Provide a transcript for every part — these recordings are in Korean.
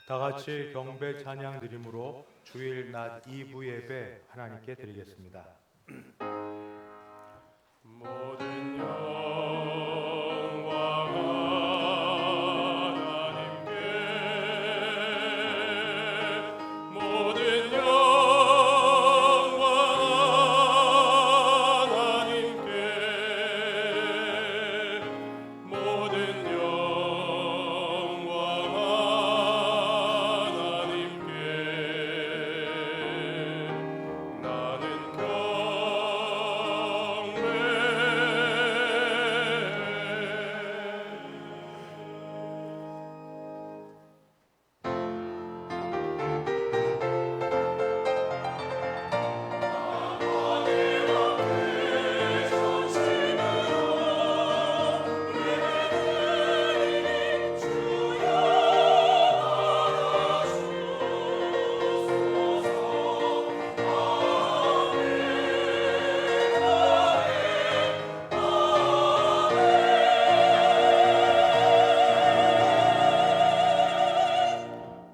다 같이 경배 찬양 드림으로 주일 낮 2부 예배 하나님께 드리겠습니다. 모든 영광 하나님께, 모든 영광 하나님께, 모든 영광 하나님께. 나는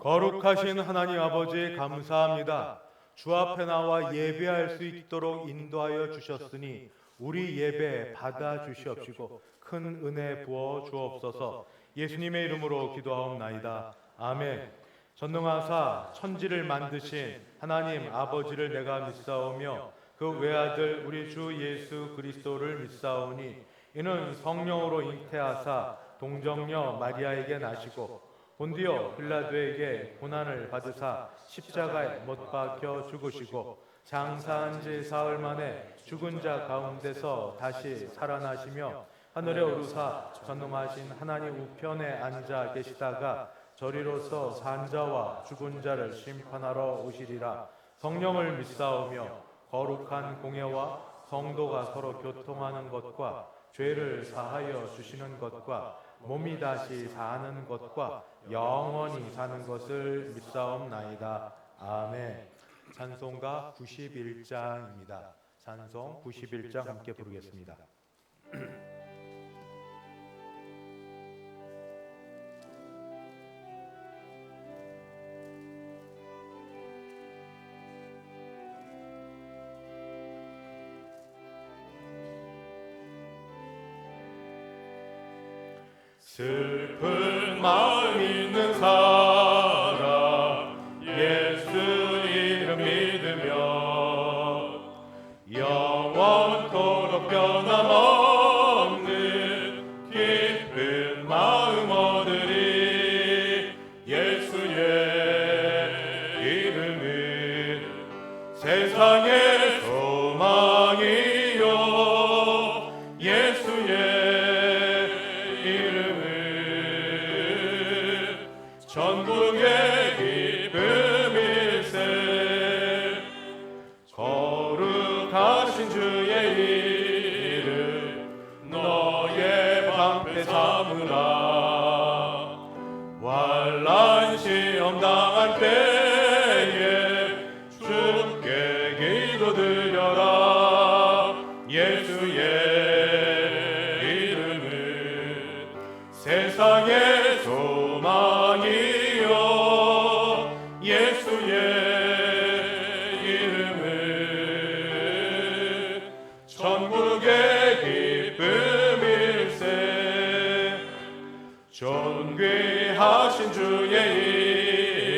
거룩하신 하나님 아버지 감사합니다. 주 앞에 나와 예배할 수 있도록 인도하여 주셨으니 우리 예배 받아 주시옵시고 큰 은혜 부어 주옵소서. 예수님의 이름으로 기도하옵나이다. 아멘. 전능하사 천지를 만드신 하나님 아버지를 내가 믿사오며 그 외아들 우리 주 예수 그리스도를 믿사오니 이는 성령으로 잉태하사 동정녀 마리아에게 나시고 본디오 빌라도에게 고난을 받으사 십자가에 못 박혀 죽으시고 장사한 지 사흘 만에 죽은 자 가운데서 다시 살아나시며 하늘에 오르사 전능하신 하나님 우편에 앉아 계시다가 저리로서 산자와 죽은 자를 심판하러 오시리라. 성령을 믿사오며 거룩한 공예와 성도가 서로 교통하는 것과 죄를 사하여 주시는 것과 몸이 다시 사는 것과 영원히 사는 것을 믿사옵나이다. 아멘. 찬송가 91장입니다. 찬송 91장 함께 부르겠습니다. 슬픈 마음 있는 사람 예수 이름 믿으며 영원토록 변함없는 기쁜 마음 얻으리. 예수의 이름은 세상의 소망이요 예수의 전국의 기쁨일세. 거룩하신 주의 이름 너의 방패 삼으라. 환난 시험 당할 때에 주께 기도드려라. 예수의 이름은 세상의 소망이요 예수의 이름은 전국의 기쁨일세. 존귀하신 주의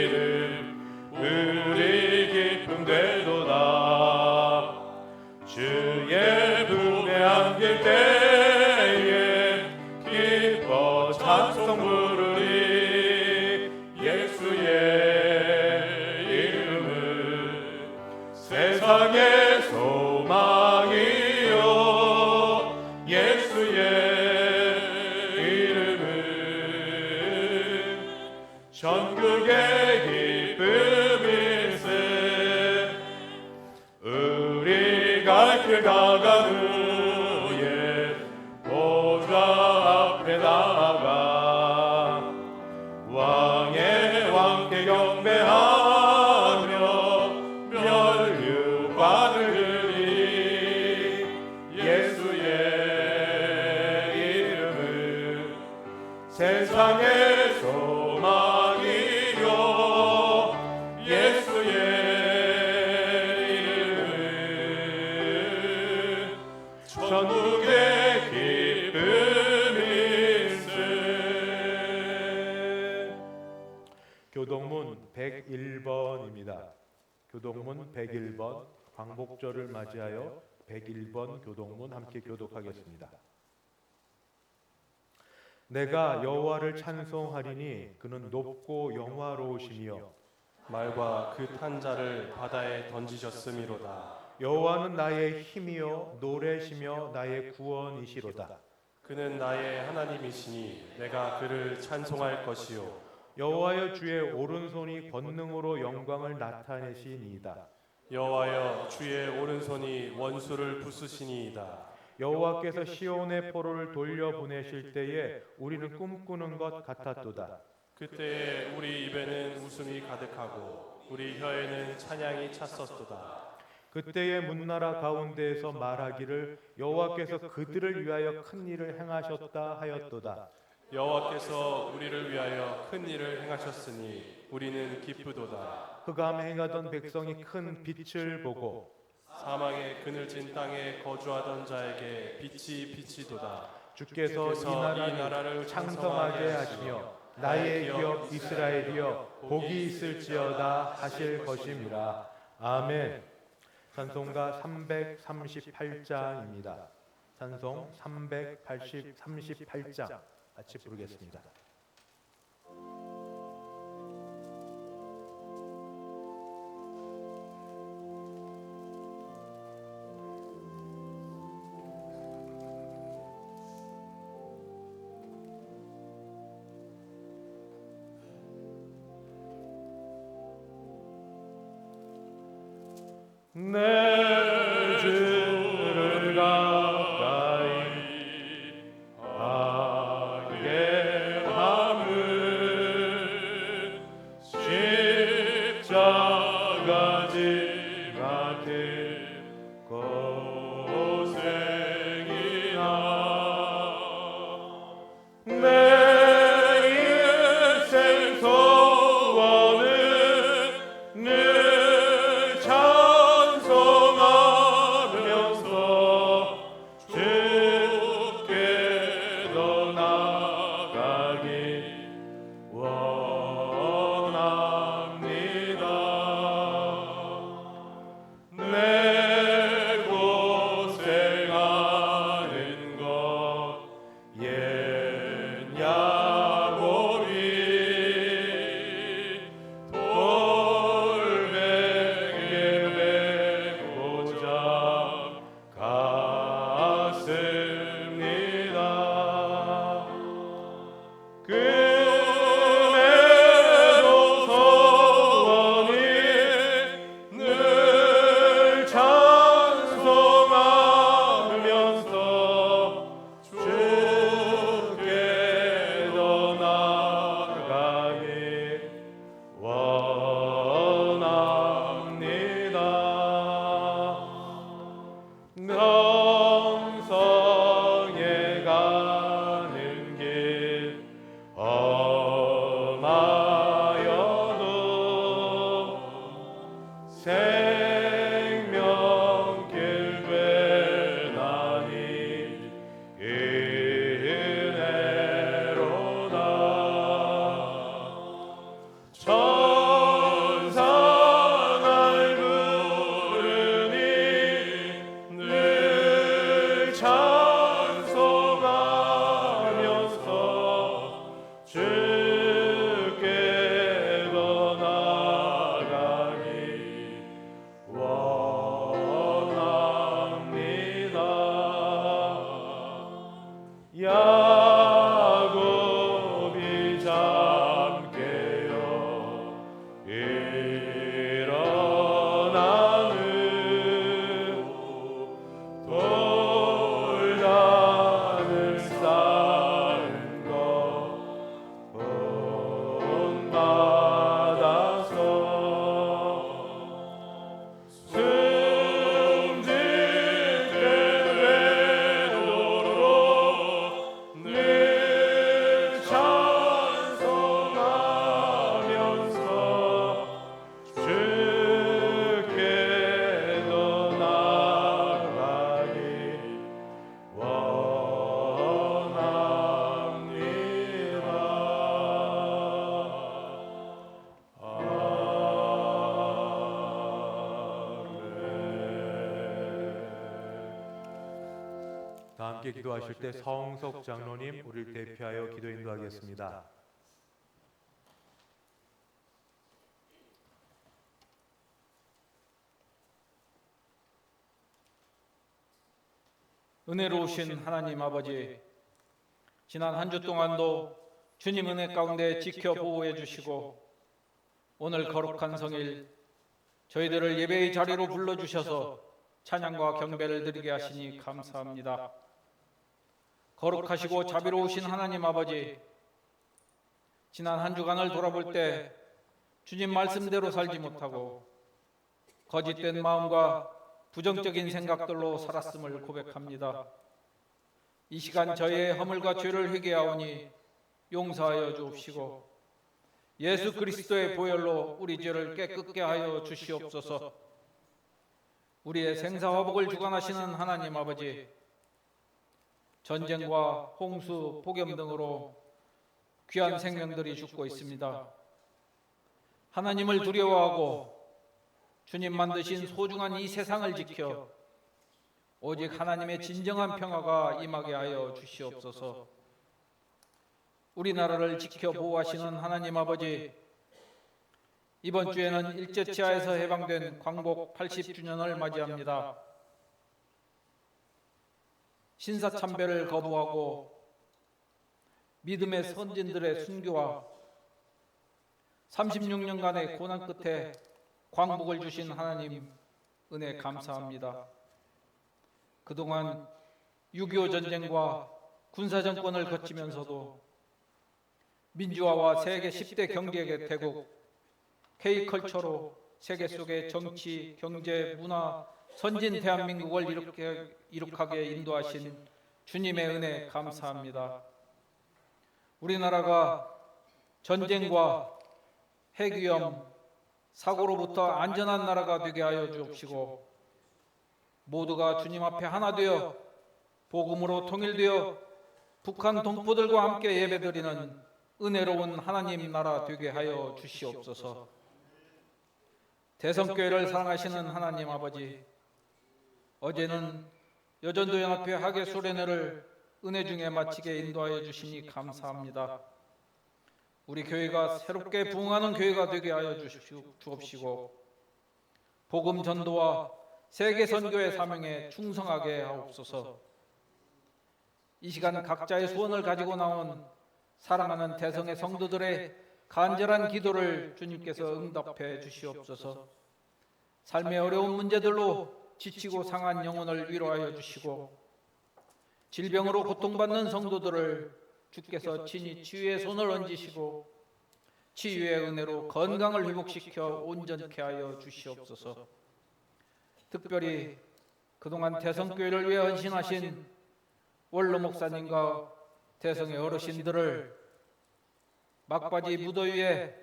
이름 우리 기쁨 되도다. 주의 품에 안길 때에 기뻐 찬송 부르리. 예수의 이름은 세상의 소망이요 예수의 이름은 전국의 기쁨일세. 우리 갈 길 다간 후에 보좌 앞에 나아가 왕의 왕께 경배하며 면류관을 드리. 예수의 이름은 세상의 소망이요 교동문 101번입니다. 교동문 101번 광복절을 맞이하여 101번 교동문 함께 교독하겠습니다. 내가 여호와를 찬송하리니 그는 높고 영화로우시며 말과 그 탄 자를 바다에 던지셨음이로다. 여호와는 나의 힘이요 노래시며 나의 구원이시로다. 그는 나의 하나님이시니 내가 그를 찬송할 것이요. 여호와여 주의 오른손이 권능으로 영광을 나타내시니이다. 여호와여 주의 오른손이 원수를 부수시니이다. 여호와께서 시온의 포로를 돌려보내실 때에 우리는 꿈꾸는 것 같았도다. 그때에 우리 입에는 웃음이 가득하고 우리 혀에는 찬양이 찼었도다. 그때의 문나라 가운데에서 말하기를 여호와께서 그들을 위하여 큰 일을 행하셨다 하였도다. 여호와께서 우리를 위하여 큰 일을 행하셨으니 우리는 기쁘도다. 흑암 행하던 백성이 큰 빛을 보고 사망의 그늘진 땅에 거주하던 자에게 빛이 비치도다. 주께서 이 나라를 창성하게 하시며 나의 기업 이스라엘이여 복이 있을지어다 하실 것임이라. 아멘. 찬송가 338장입니다. 찬송 338장 같이 부르겠습니다. 내 주를 가까이 하게 함은 십자가 지가 길 고생이나 내 인생 소원은 늘 찬송하면서 주께 더 나아가기 원합니다. 내 고생하는 것 옛 야곱이 돌베개 메고자 갔습니다. 그에도 소원이 늘 찬송하면서 주께 더 나아가기 원합니다. 명성에 가는 길 험하여도 생명길 되나니 은혜로다. 천사 날 부르니 늘 찬송하면서 주께 더 나아가기 원합니다. 야곱이 잠께요 함께 기도하실 때 성석 장로님 우리를 대표하여 기도 인도하겠습니다. 은혜로우신 하나님 아버지, 지난 한 주 동안도 주님 은혜 가운데 지켜 보호해 주시고 오늘 거룩한 성일 저희들을 예배의 자리로 불러주셔서 찬양과 경배를 드리게 하시니 감사합니다. 거룩하시고 자비로우신 하나님 아버지, 지난 한 주간을 돌아볼 때 주님 말씀대로 살지 못하고 거짓된 마음과 부정적인 생각들로 살았음을 고백합니다. 이 시간 저희의 허물과 죄를 회개하오니 용서하여 주옵시고 예수 그리스도의 보혈로 우리 죄를 깨끗게 하여 주시옵소서. 우리의 생사화복을 주관하시는 하나님 아버지, 전쟁과 홍수, 폭염 등으로 귀한 생명들이 죽고 있습니다. 하나님을 두려워하고 주님 만드신 소중한 이 세상을 지켜 오직 하나님의 진정한 평화가 임하게 하여 주시옵소서. 우리나라를 지켜 보호하시는 하나님 아버지, 이번 주에는 일제치하에서 해방된 광복 80주년을 맞이합니다. 신사참배를 거부하고 믿음의 선진들의 순교와 36년간의 고난 끝에 광복을 주신 하나님 은혜 감사합니다. 그동안 6.25 전쟁과 군사정권을 거치면서도 민주화와 세계 10대 경제 대국 K컬처로 세계 속의 정치, 경제, 문화, 선진 대한민국을 이룩하게 인도하신 주님의 은혜 감사합니다. 우리나라가 전쟁과 핵위험, 사고로부터 안전한 나라가 되게 하여 주옵시고 모두가 주님 앞에 하나 되어 복음으로 통일되어 북한 동포들과 함께 예배드리는 은혜로운 하나님 나라 되게 하여 주시옵소서. 대성교회를 사랑하시는 하나님 아버지, 어제는 여전도연합회 하계 수련회를 은혜 중에 마치게 인도하여 주시니 감사합니다. 우리 교회가 새롭게 부흥하는 교회가 되게 하여 주옵시고 복음 전도와 세계 선교의 사명에 충성하게 하옵소서. 이 시간 각자의 소원을 가지고 나온 사랑하는 대성의 성도들의 간절한 기도를 주님께서 응답해 주시옵소서. 삶의 어려운 문제들로 지치고 상한 영혼을 위로하여 주시고 질병으로 고통받는 성도들을 주께서 친히 치유의 손을 얹으시고 치유의 은혜로 건강을 회복시켜 온전케 하여 주시옵소서. 특별히 그동안 대성교회를 위해 헌신하신 원로 목사님과 대성의 어르신들을 막바지 무더위에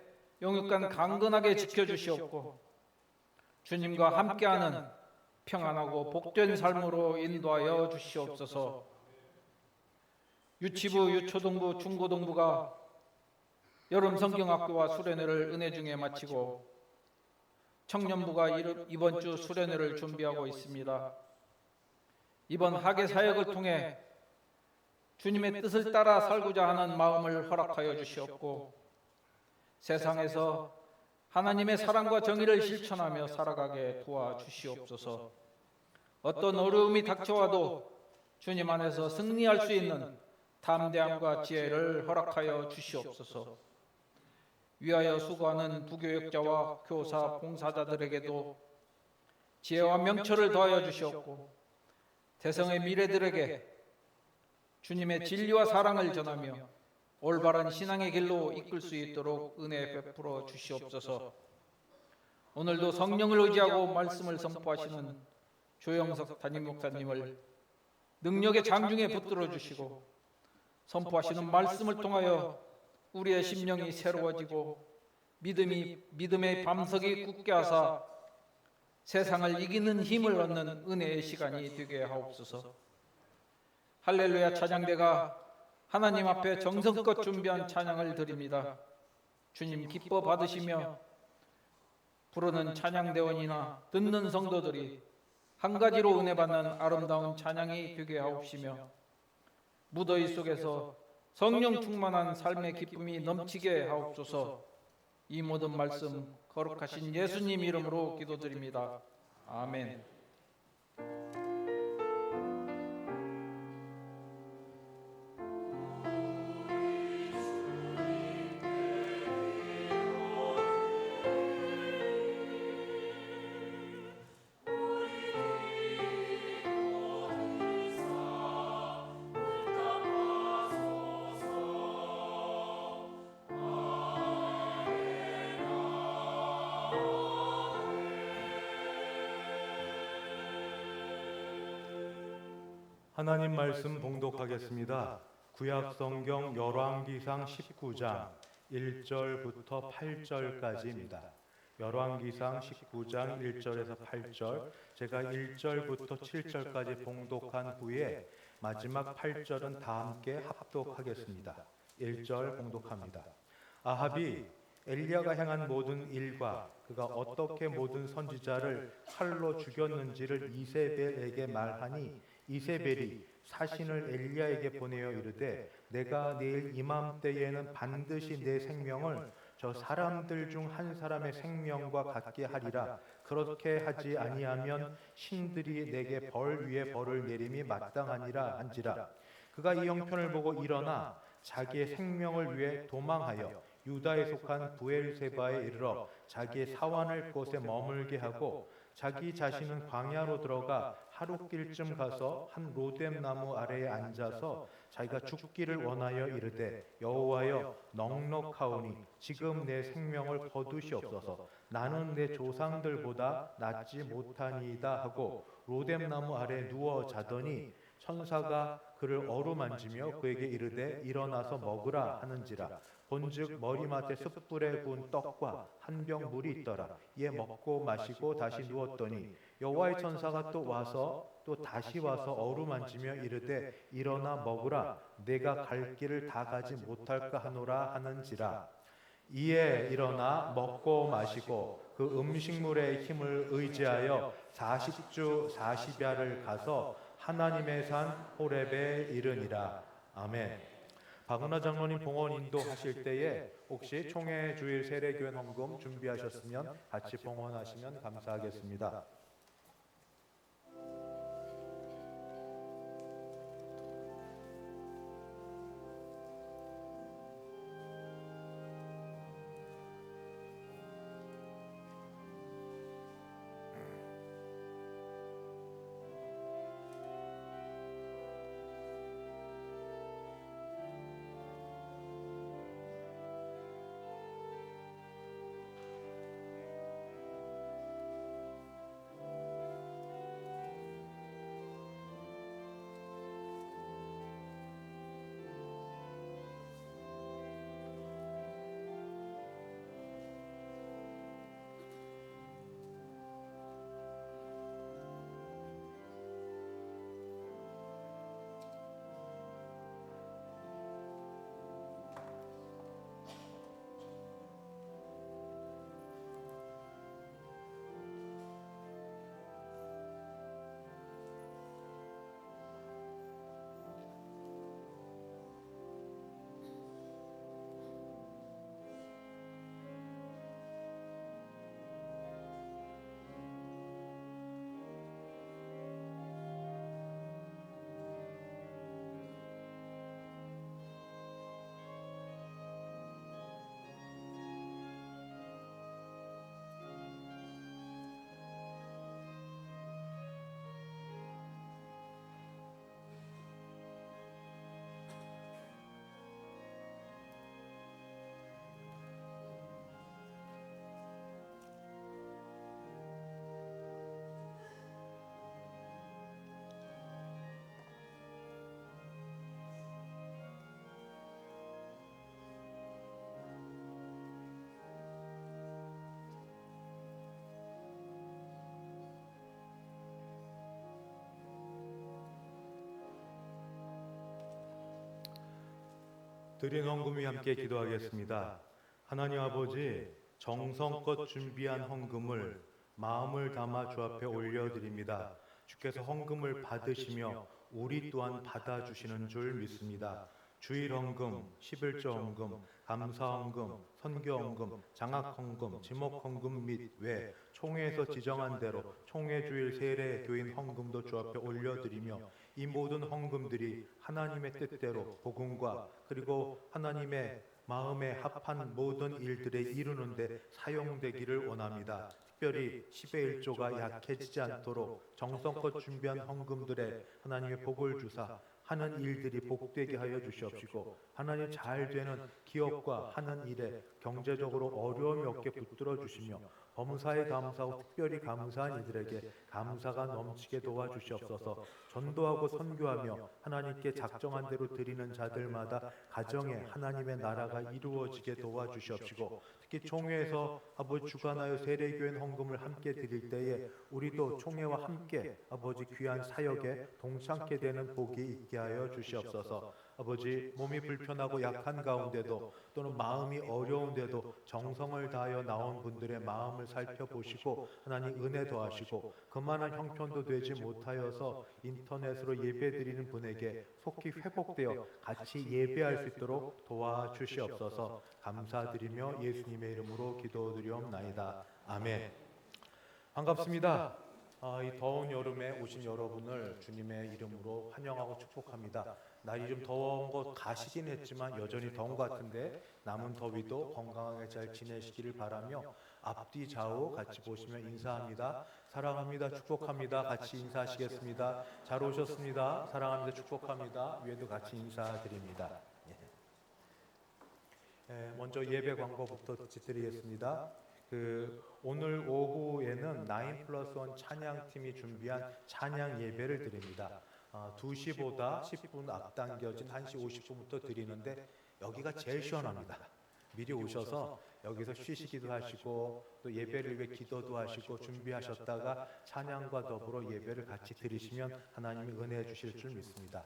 영육간 강건하게 지켜주시옵고 주님과 함께하는 평안하고 복된 삶으로 인도하여 주시옵소서. 유치부, 유초등부, 중고등부가 여름 성경학교와 수련회를 은혜 중에 마치고 청년부가 이번 주 수련회를 준비하고 있습니다. 이번 학예 사역을 통해 주님의 뜻을 따라 살고자 하는 마음을 허락하여 주시옵고 세상에서 하나님의 사랑과 정의를 실천하며 살아가게 도와주시옵소서. 어떤 어려움이 닥쳐와도 주님 안에서 승리할 수 있는 담대함과 지혜를 허락하여 주시옵소서. 위하여 수고하는 부교역자와 교사, 봉사자들에게도 지혜와 명철을 더하여 주시옵고 대성의 미래들에게 주님의 진리와 사랑을 전하며 올바른 신앙의 길로 이끌 수 있도록 은혜 베풀어 주시옵소서. 오늘도 성령을 의지하고 말씀을 선포하시는 조영석 담임 목사님을 능력의 장중에 붙들어 주시고 선포하시는 말씀을 통하여 우리의 심령이 새로워지고 믿음의 밤석이 굳게 하사 세상을 이기는 힘을 얻는 은혜의 시간이 되게 하옵소서. 할렐루야 찬양대가 하나님 앞에 정성껏 준비한 찬양을 드립니다. 주님 기뻐 받으시며 부르는 찬양대원이나 듣는 성도들이 한 가지로 은혜 받는 아름다운 찬양이 되게 하옵시며 무더위 속에서 성령 충만한 삶의 기쁨이 넘치게 하옵소서. 이 모든 말씀 거룩하신 예수님 이름으로 기도드립니다. 아멘. 하나님 말씀 봉독하겠습니다. 구약 성경 열왕기상 19장 1절부터 8절까지입니다. 열왕기상 19장 1절에서 8절, 제가 1절부터 7절까지 봉독한 후에 마지막 8절은 다 함께 합독하겠습니다. 1절 봉독합니다. 아합이 엘리야가 행한 모든 일과 그가 어떻게 모든 선지자를 칼로 죽였는지를 이세벨에게 말하니 이세벨이 사신을 엘리야에게 보내어 이르되 내가 내일 이맘때에는 반드시 내 생명을 저 사람들 중 한 사람의 생명과 같게 하리라. 그렇게 하지 아니하면 신들이 내게 벌 위에 벌을 내림이 마땅하니라 한지라. 그가 이 형편을 보고 일어나 자기의 생명을 위해 도망하여 유다에 속한 부엘세바에 이르러 자기의 사환을 곳에 머물게 하고 자기 자신은 광야로 들어가 하룻길쯤 가서 한 로뎀 나무 아래에 앉아서 자기가 죽기를 원하여 이르되 여호와여 넉넉하오니 지금 내 생명을 거두시옵소서. 나는 내 조상들보다 낫지 못하니이다 하고 로뎀 나무 아래 누워 자더니 천사가 그를 어루만지며 그에게 이르되 일어나서 먹으라 하는지라. 본즉 머리맡에 숯불에 구운 떡과 한 병 물이 있더라. 이에 먹고 마시고 다시 누웠더니 여호와의 천사가 또 다시 와서 어루만지며 이르되 일어나 먹으라. 내가 갈 길을 다 가지 못할까 하노라 하는지라. 이에 일어나 먹고 마시고 그 음식물의 힘을 의지하여 40주 40야를 가서 하나님의 산 호렙에 이르니라. 아멘. 박은하 장로님 봉헌 인도하실 때에 혹시 총회 주일 세례교회 헌금 준비하셨으면 같이 봉헌하시면 감사하겠습니다. 드린 헌금이 함께 기도하겠습니다. 하나님 아버지, 정성껏 준비한 헌금을 마음을 담아 주 앞에 올려드립니다. 주께서 헌금을 받으시며 우리 또한 받아주시는 줄 믿습니다. 주일 헌금, 11조 헌금, 감사 헌금, 선교 헌금, 장학 헌금, 지목 헌금 및 외 총회에서 지정한 대로 총회 주일 세례 교인 헌금도 주 앞에 올려드리며 이 모든 헌금들이 하나님의 뜻대로 복음과 그리고 하나님의 마음에 합한 모든 일들에 이루는데 사용되기를 원합니다. 특별히 10의 1조가 약해지지 않도록 정성껏 준비한 헌금들에 하나님의 복을 주사 하는 일들이 복되게 하여 주시옵시고 하나님 잘 되는 기업과 하는 일에 경제적으로 어려움이 없게 붙들어 주시며 범사에 감사하고 특별히 감사한 이들에게 감사가 넘치게 도와주시옵소서. 전도하고 선교하며 하나님께 작정한 대로 드리는 자들마다 가정에 하나님의 나라가 이루어지게 도와주시옵시고 특히 총회에서 아버지 주관하여 세례교인 헌금을 함께 드릴 때에 우리도 총회와 함께 아버지 귀한 사역에 동참게 되는 복이 있게 하여 주시옵소서. 아버지 몸이 불편하고 약한 가운데도 또는 마음이 어려운데도 정성을 다하여 나온 분들의 마음을 살펴보시고 하나님 은혜 더하시고 그만한 형편도 되지 못하여서 인터넷으로 예배드리는 분에게 속히 회복되어 같이 예배할 수 있도록 도와주시옵소서. 감사드리며 예수님의 이름으로 기도드리옵나이다. 아멘. 반갑습니다. 이 더운 여름에 오신 여러분을 주님의 이름으로 환영하고 축복합니다. 날이 좀 더운 곳 가시긴 했지만 여전히 더운 것 같은데 남은 더위도 건강하게 잘 지내시기를 바라며 앞뒤 좌우 같이 보시면 인사합니다. 사랑합니다. 축복합니다. 같이 인사하시겠습니다. 잘 오셨습니다. 사랑합니다. 축복합니다. 위에도 같이 인사드립니다. 먼저 예배 광고부터 드리겠습니다. 오늘 오후에는 9+1 찬양팀이 준비한 찬양 예배를 드립니다. 2시보다 10분 앞당겨진 1시 50분부터 드리는데 여기가 제일 시원합니다. 미리 오셔서 여기서 쉬시기도 하시고 또 예배를 위해 기도도 하시고 준비하셨다가 찬양과 더불어 예배를 같이 드리시면 하나님이 은혜해 주실 줄 믿습니다.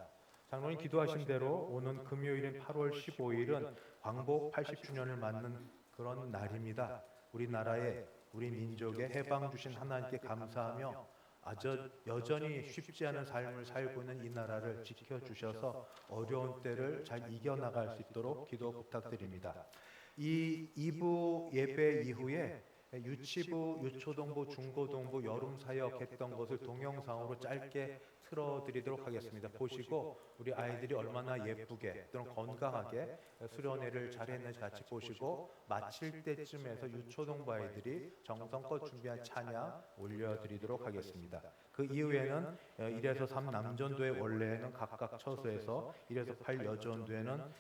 장로님 기도하신 대로 오는 금요일인 8월 15일은 광복 80주년을 맞는 그런 날입니다. 우리나라에 우리 민족의 해방 주신 하나님께 감사하며 여전히 쉽지 않은 삶을 살고 있는 이 나라를 지켜주셔서 어려운 때를 잘 이겨나갈 수 있도록 기도 부탁드립니다. 이 2부 예배 이후에 유치부, 유초동부, 중고동부 여름 사역했던 것을 동영상으로 짧게 틀어드리도록 하겠습니다. 보시고 우리 아이들이 얼마나 예쁘게 또는 건강하게 수련회를 잘했는지 같이 보시고 마칠 때쯤에서 유초동부 아이들이 정성껏 준비한 찬양 올려드리도록 하겠습니다. 그 이후에는 1에서 3 남전도의 원래는 각각 처소에서 1에서 8 여전도에는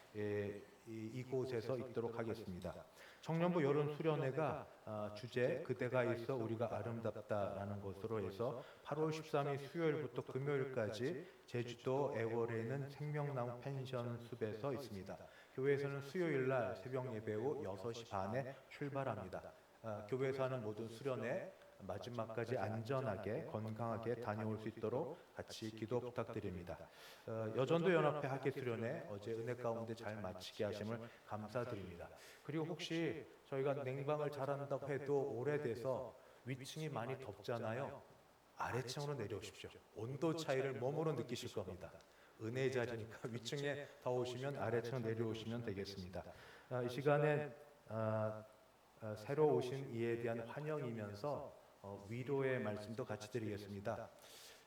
이곳에서 있도록 하겠습니다. 청년부 여름 수련회가 주제 그대가 있어 우리가 아름답다라는 것으로 해서 8월 13일 수요일부터 금요일까지 제주도 애월에 있는 생명나무 펜션 숲에서 있습니다. 교회에서는 수요일날 새벽 예배 후 6시 반에 출발합니다. 교회에서 하는 모든 수련회 마지막까지 안전하게 건강하게 다녀올 수 있도록 같이 기도 부탁드립니다. 여전도 연합회 학예 수련회 어제 은혜 가운데 잘 마치게 하심을 감사드립니다. 그리고 혹시 저희가 냉방을 잘한다고 해도 오래돼서 위층이 많이 덥잖아요. 아래층으로 내려오십시오. 온도 차이를 몸으로 느끼실 겁니다. 은혜의 자리니까 위층에 더우시면 아래층 내려오시면 되겠습니다. 이 시간에 새로 오신 이에 대한 환영이면서 위로의 말씀도 같이 드리겠습니다.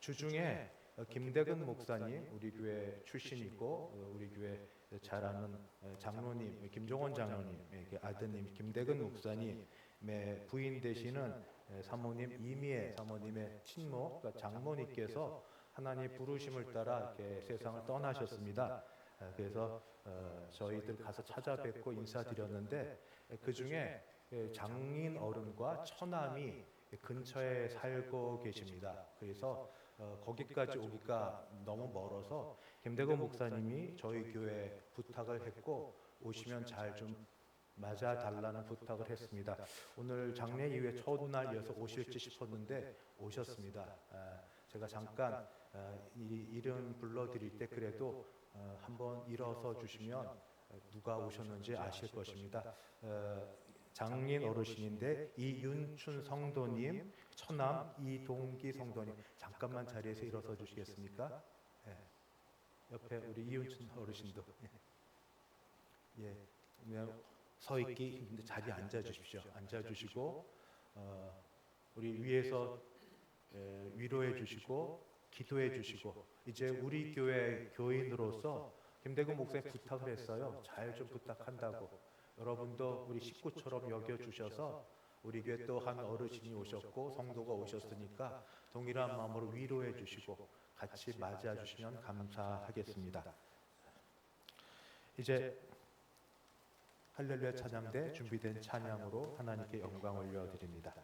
주중에 김대근 목사님, 우리 교회 출신이고 우리 교회 잘 아는 장로님, 김종원 장로님 아드님 김대근 목사님의 부인 되시는 사모님 이미애 사모님의 친모, 그러니까 장모님께서 하나님의 부르심을 따라 이렇게 세상을 떠나셨습니다. 그래서 저희들 가서 찾아뵙고 인사드렸는데 그 중에 장인 어른과 처남이 근처에 살고 계십니다. 그래서 거기까지 오기가 너무 멀어서 김대건 목사님이 저희 교회 부탁을 했고 오시면 잘 좀 맞아달라는 부탁을 했습니다. 오늘 장례 이후에 첫날이어서 오실지 싶었는데 오셨습니다. 제가 잠깐 이름 불러드릴 때 그래도 한번 일어서 주시면 누가 오셨는지 아실 것입니다. 장인 어르신인데 이윤춘 성도님, 처남 이동기 성도님 잠깐만 자리에서 일어서 주시겠습니까? 네. 옆에 우리 이윤춘 어르신도 예, 그냥 서 있기 힘든데 자리에 앉아 주십시오. 앉아 주시고 우리 위에서 위로해 주시고 기도해 주시고 이제 우리 교회 교인으로서 김대근 목사님 부탁을 했어요. 잘 좀 부탁한다고. 여러분도 우리 식구처럼 여겨 주셔서 우리 교회 또 한 어르신이 오셨고 성도가 오셨으니까 동일한 마음으로 위로해 주시고 같이 맞이해 주시면 감사하겠습니다. 이제 할렐루야 찬양대 준비된 찬양으로 하나님께 영광 올려드립니다.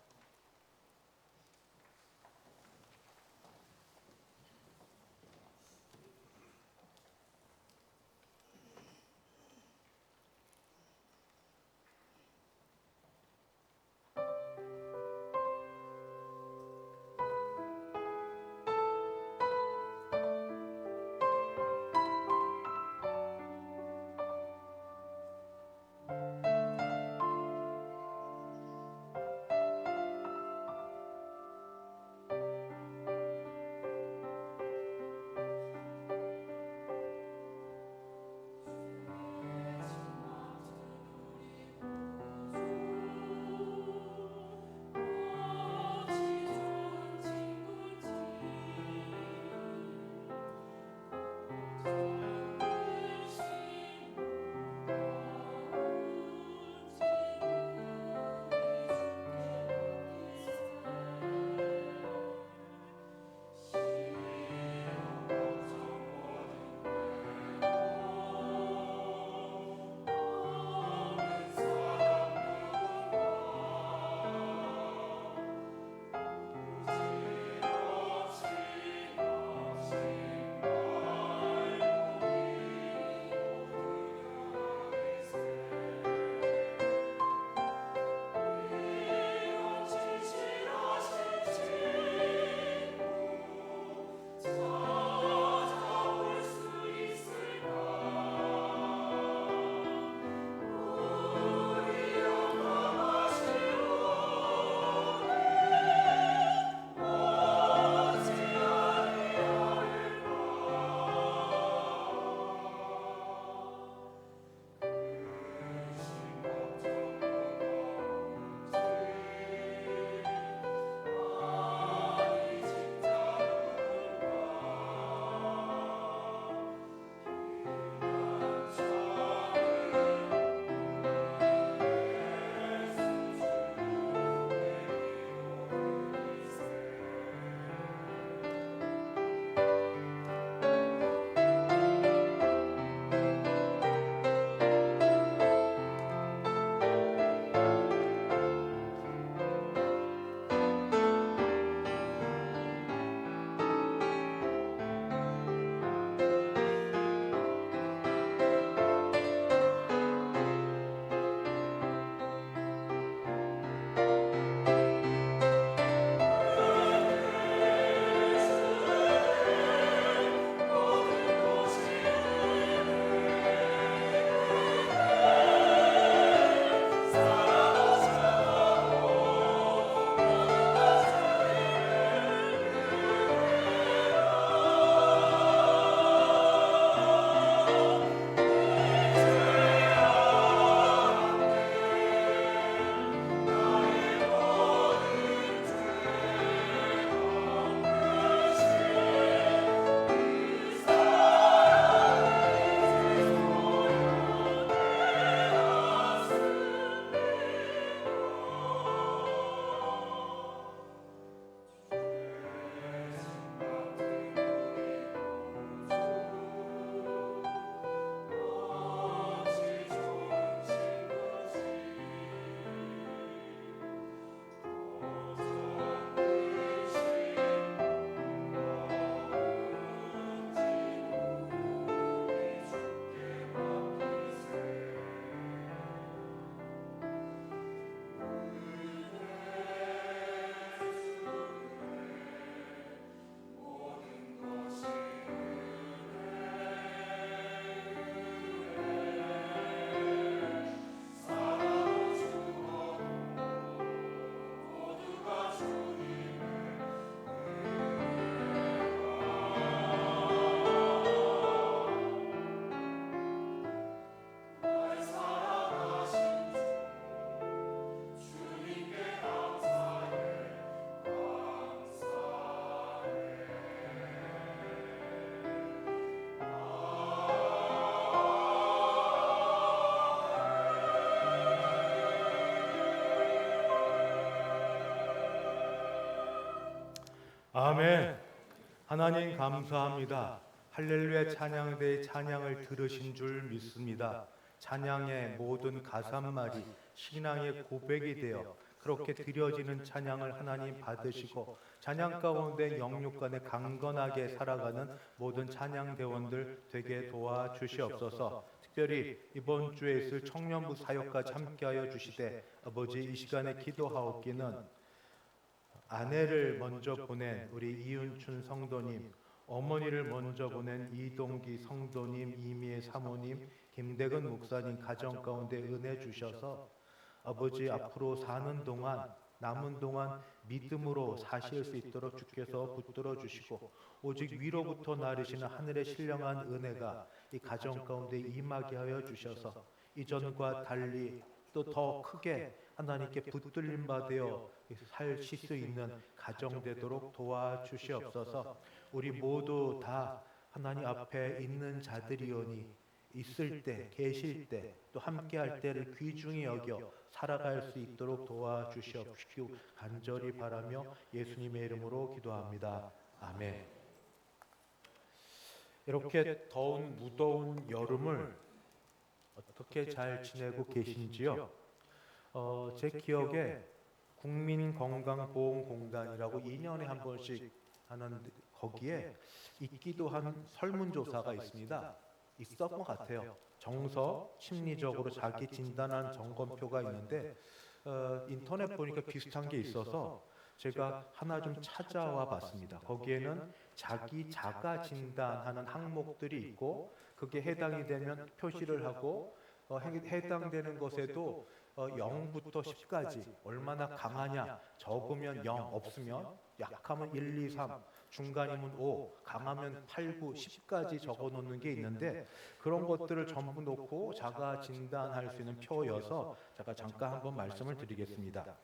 아멘. 하나님 감사합니다. 할렐루야 찬양대의 찬양을 들으신 줄 믿습니다. 찬양의 모든 가사말이 신앙의 고백이 되어 그렇게 드려지는 찬양을 하나님 받으시고 찬양 가운데 영육 간에 강건하게 살아가는 모든 찬양대원들 되게 도와주시옵소서. 특별히 이번 주에 있을 청년부 사역까지 함께하여 주시되 아버지 이 시간에 기도하옵기는 아내를 먼저 보낸 우리 이윤춘 성도님, 어머니를 먼저 보낸 이동기 성도님, 이미애 사모님, 김대근 목사님 가정 가운데 은혜 주셔서 아버지 앞으로 사는 동안 남은 동안 믿음으로 사실 수 있도록 주께서 붙들어 주시고 오직 위로부터 나르시는 하늘의 신령한 은혜가 이 가정 가운데 임하게 하여 주셔서 이전과 달리 또 더 크게 하나님께 붙들림 받아 살실 수 있는 가정 되도록 도와주시옵소서. 우리 모두 다 하나님 앞에 있는 자들이오니 있을 때, 계실 때, 또 함께할 때를 귀중히 여겨 살아갈 수 있도록 도와주시옵시고 간절히 바라며 예수님의 이름으로 기도합니다. 아멘. 이렇게 더운 무더운 여름을 어떻게 잘 지내고 계신지요? 제 기억에 국민건강보험공단이라고 2년에 한 번씩 하는 거기에 있기도 한 설문조사가 있습니다. 있었던 것 같아요. 정서, 심리적으로 자기 진단한 점검표가 있는데 인터넷 보니까 비슷한 게 있어서 제가 하나 좀 찾아와 봤습니다. 거기에는 자기 자가 진단하는 항목들이 있고 그게 해당이 되면 표시를 하고 해당되는 것에도 0부터 10까지 얼마나 강하냐, 적으면 0, 없으면 약하면 1, 2, 3, 중간이면 5, 강하면 8, 9, 10까지 적어 놓는 게 있는데 그런 것들을 전부 놓고 자가 진단할 수 있는 표여서 제가 잠깐 한번 말씀을 드리겠습니다.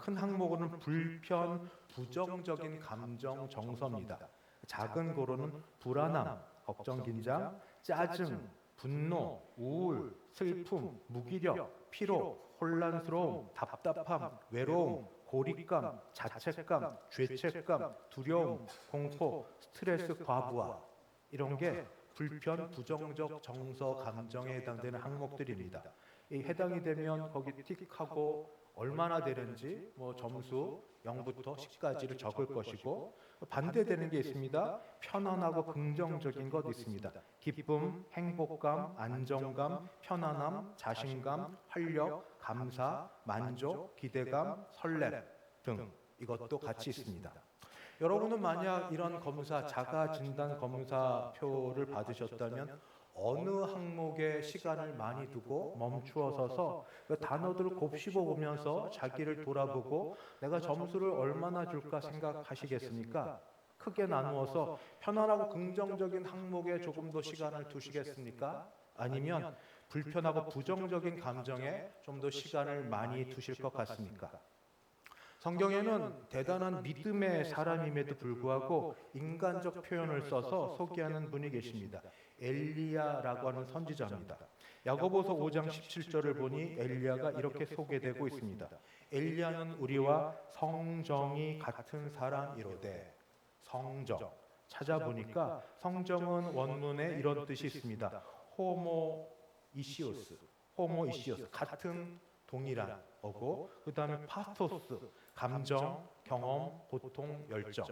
큰 항목으로는 불편, 부정적인 감정 정서입니다. 작은 거로는 불안함, 걱정, 긴장, 짜증, 분노, 우울, 슬픔, 무기력, 피로, 혼란스러움, 답답함, 외로움, 고립감, 자책감, 죄책감, 두려움, 공포, 스트레스, 과부하 이런 게 불편, 부정적 정서, 감정에 해당되는 항목들입니다. 이 해당이 되면 거기 틱하고 얼마나 되는지 점수 0부터 10까지를 적을 것이고 반대되는 게 있습니다. 편안하고 긍정적인 것 있습니다. 기쁨, 행복감, 안정감, 편안함, 자신감, 활력, 감사, 만족, 기대감, 설렘 등 이것도 같이 있습니다. 여러분은 만약 이런 검사, 자가 진단 검사표를 받으셨다면 어느 항목에 시간을 많이 두고 멈추어 서서 그 단어들을 곱씹어 보면서 자기를 돌아보고 내가 점수를 얼마나 줄까 생각하시겠습니까? 크게 나누어서 편안하고 긍정적인 항목에 조금 더 시간을 두시겠습니까? 아니면 불편하고 부정적인 감정에 좀 더 시간을 많이 두실 것 같습니까? 성경에는 대단한 믿음의 사람임에도 불구하고 인간적 표현을 써서 소개하는 분이 계십니다. 엘리야라고 하는 선지자입니다. 야고보서 5장 17절을 보니 엘리야가 이렇게 소개되고 있습니다. 엘리야는 우리와 성정이 같은 사람이로되. 성정 찾아보니까 성정은 원문에 이런 뜻이 있습니다. 호모이시오스 같은 동일한 거고 그 다음에 파토스 감정, 경험, 고통, 열정.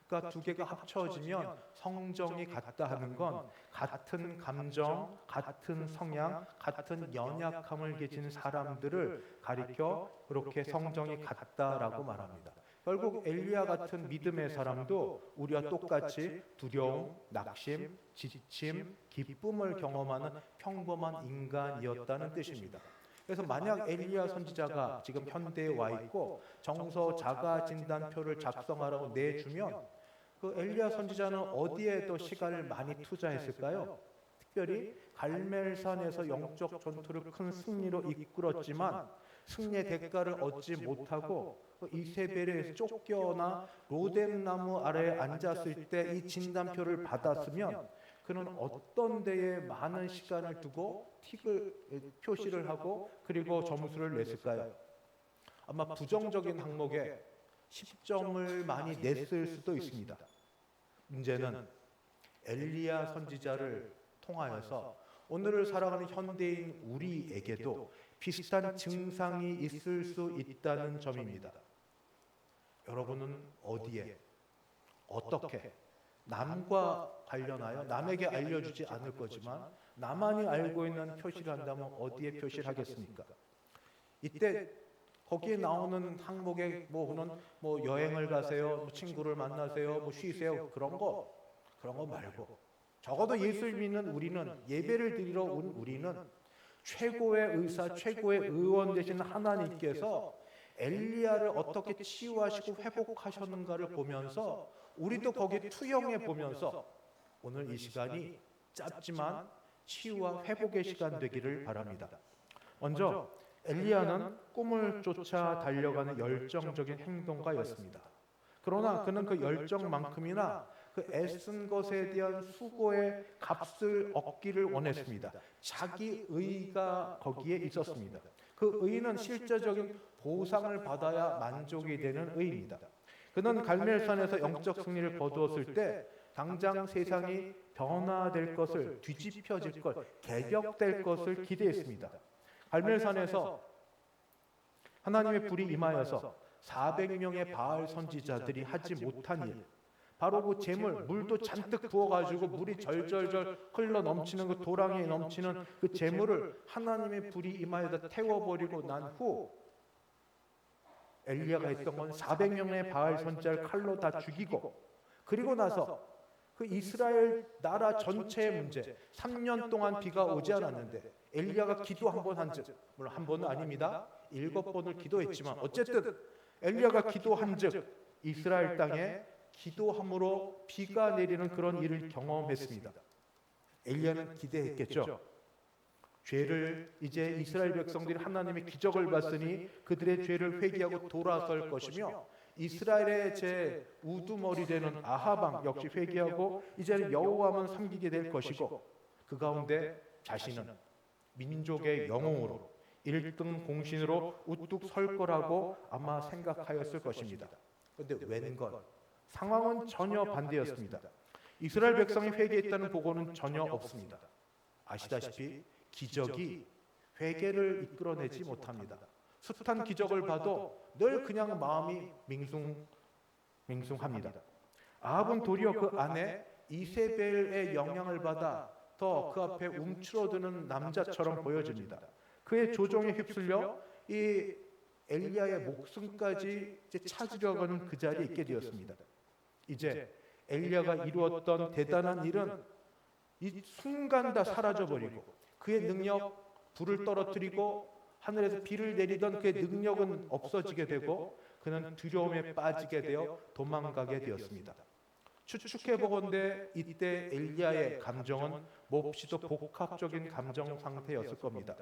그러니까 두 개가 합쳐지면 성정이 같다 하는 건 같은 감정, 같은 성향, 같은 연약함을 가진 사람들을 가리켜 그렇게 성정이 같다라고 말합니다. 결국 엘리야 같은 믿음의 사람도 우리와 똑같이 두려움, 낙심, 지침, 기쁨을 경험하는 평범한 인간이었다는 뜻입니다. 그래서 만약 엘리야 선지자가 지금 현대에 와 있고 정서 자가 진단표를 작성하라고 내주면 그 엘리야 선지자는 어디에 또 시간을 많이 투자했을까요? 특별히 갈멜산에서 영적 전투를 큰 승리로 이끌었지만 승리의 대가를 얻지 못하고 이세벨에서 쫓겨나 로뎀나무 아래에 앉았을 때 이 진단표를 받았으면 그는 어떤 데에 많은 시간을 두고 표시를 하고 그리고 점수를 냈을까요? 아마 부정적인 항목에 10점을 많이 냈을 수도 있습니다. 문제는 엘리야 선지자를 통하여서 오늘을 살아가는 현대인 우리에게도 비슷한 증상이 있을 수 있다는 점입니다. 여러분은 어디에, 어떻게, 남과 관련하여 남에게 알려주지 않을 거지만 나만이 알고 있는 표시를 한다면 어디에 표시를 하겠습니까? 이때 거기에 나오는 항목에 뭐 여행을 가세요, 뭐 친구를 만나세요, 뭐 쉬세요, 그런 거 말고 적어도 예수를 믿는 우리는, 예배를 드리러 온 우리는 최고의 의사, 최고의 의원 되신 하나님께서 엘리야를 어떻게 치유하시고 회복하셨는가를 보면서 우리도 거기에 투영해 보면서 오늘 이 시간이 짧지만 치유와 회복의 시간 되기를 바랍니다. 먼저 엘리야는 꿈을 쫓아 달려가는 열정적인 행동가였습니다. 그러나 그는 그 열정만큼이나 그 애쓴 것에 대한 수고의 값을 얻기를 원했습니다. 자기 의가 거기에 있었습니다. 그 의는 실제적인 보상을 받아야 만족이 되는 의입니다. 그는 갈멜산에서 영적 승리를 거두었을 때 당장 세상이 변화될 것을, 뒤집혀질 것, 개혁될 것을 기대했습니다. 갈멜산에서 하나님의 불이 임하여서 400명의 바알 선지자들이 하지 못한 일, 바로 그 재물, 물도 잔뜩 부어가지고 물이 절절절 흘러 넘치는 그 도랑에 넘치는 그 재물을 하나님의 불이 임하여서 태워버리고 난 후 엘리야가 했던 건 400명의 바알 선지자를 칼로 다 죽이고, 그리고 나서 그 이스라엘 나라 전체의 문제, 3년 동안 비가 오지 않았는데 엘리야가 기도 한 번 한즉, 물론 한 번은 아닙니다, 7번을 기도했지만 어쨌든 엘리야가 기도한즉 이스라엘 땅에 기도함으로 비가 내리는 그런 일을 경험했습니다. 엘리야는 기대했겠죠. 죄를, 이제 이스라엘 백성들이 하나님의 기적을 봤으니 그들의 죄를 회개하고 돌아설 것이며, 이스라엘의 제 우두머리 되는 아하방 역시 회개하고 이제는 여호와만 섬기게 될 것이고, 그 가운데 자신은 민족의 영웅으로 1등 공신으로 우뚝 설 거라고 아마 생각하였을 것입니다. 그런데 웬걸 상황은 전혀 반대였습니다. 이스라엘 백성이 회개했다는 보고는 전혀 없습니다. 아시다시피 기적이 회개를 이끌어내지 못합니다. 숱한 기적을 봐도 늘 그냥 마음이 밍숭합니다. 아합은 도리어 그 아내 이세벨의 영향을 받아 더 그 앞에 움츠러드는 남자처럼 보여집니다. 그의 조종에 휩쓸려 이 엘리야의 목숨까지 찾으려고 하는 그 자리에 있게 되었습니다. 이제 엘리야가 이루었던 대단한 일은 이 순간 다 사라져버리고, 그의 능력, 불을 떨어뜨리고 하늘에서 비를 내리던 그의 능력은 없어지게 되고, 그는 두려움에 빠지게 되어 도망가게 되었습니다. 추측해보건대 이때 엘리야의 감정은 몹시도 복합적인 감정 상태였을 겁니다.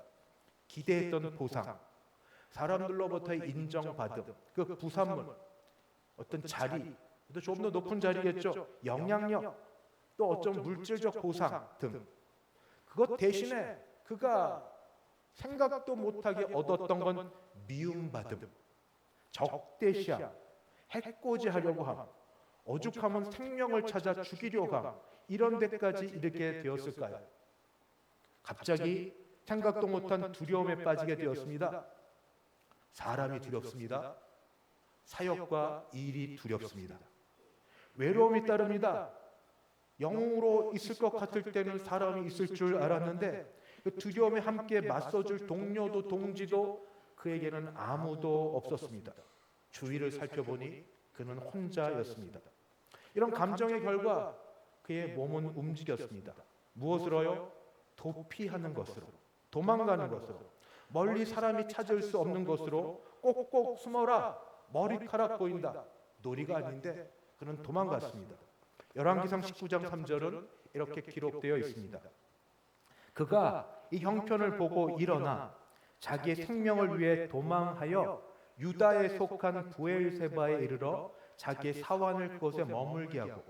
기대했던 보상, 사람들로부터 인정받음, 그 부산물, 어떤 자리, 또 좀 더 높은 자리겠죠, 영향력, 또 어떤 물질적 보상 등, 그것 대신에 그가 생각도 못하게 얻었던 건 미움받음, 적대시함, 해코지하려고 함, 오죽하면 생명을 찾아 죽이려고 함, 이런 데까지 이르게 되었을까요? 갑자기 생각도 못한 두려움에 빠지게 되었습니다. 사람이 두렵습니다. 사역과 일이 두렵습니다. 외로움이 따릅니다. 영웅으로 있을 것 같을 때는 사람이 있을 줄 알았는데 그 두려움에 함께 맞서줄 동료도 동지도 그에게는 아무도 없었습니다. 주위를 살펴보니 그는 혼자였습니다. 이런 감정의 결과 그의 몸은 움직였습니다. 무엇으로요? 도피하는 것으로, 도망가는 것으로, 멀리 사람이 찾을 수 없는 것으로, 꼭꼭 숨어라, 머리카락 보인다, 놀이가 아닌데 그는 도망갔습니다. 열왕기상 19장 3절은 이렇게 기록되어 있습니다. 그가 이 형편을 보고 일어나 자기의 생명을 위해 도망하여 유다에 속한 부엘세바에 이르러 자기의 사환을 그곳에 머물게 하고,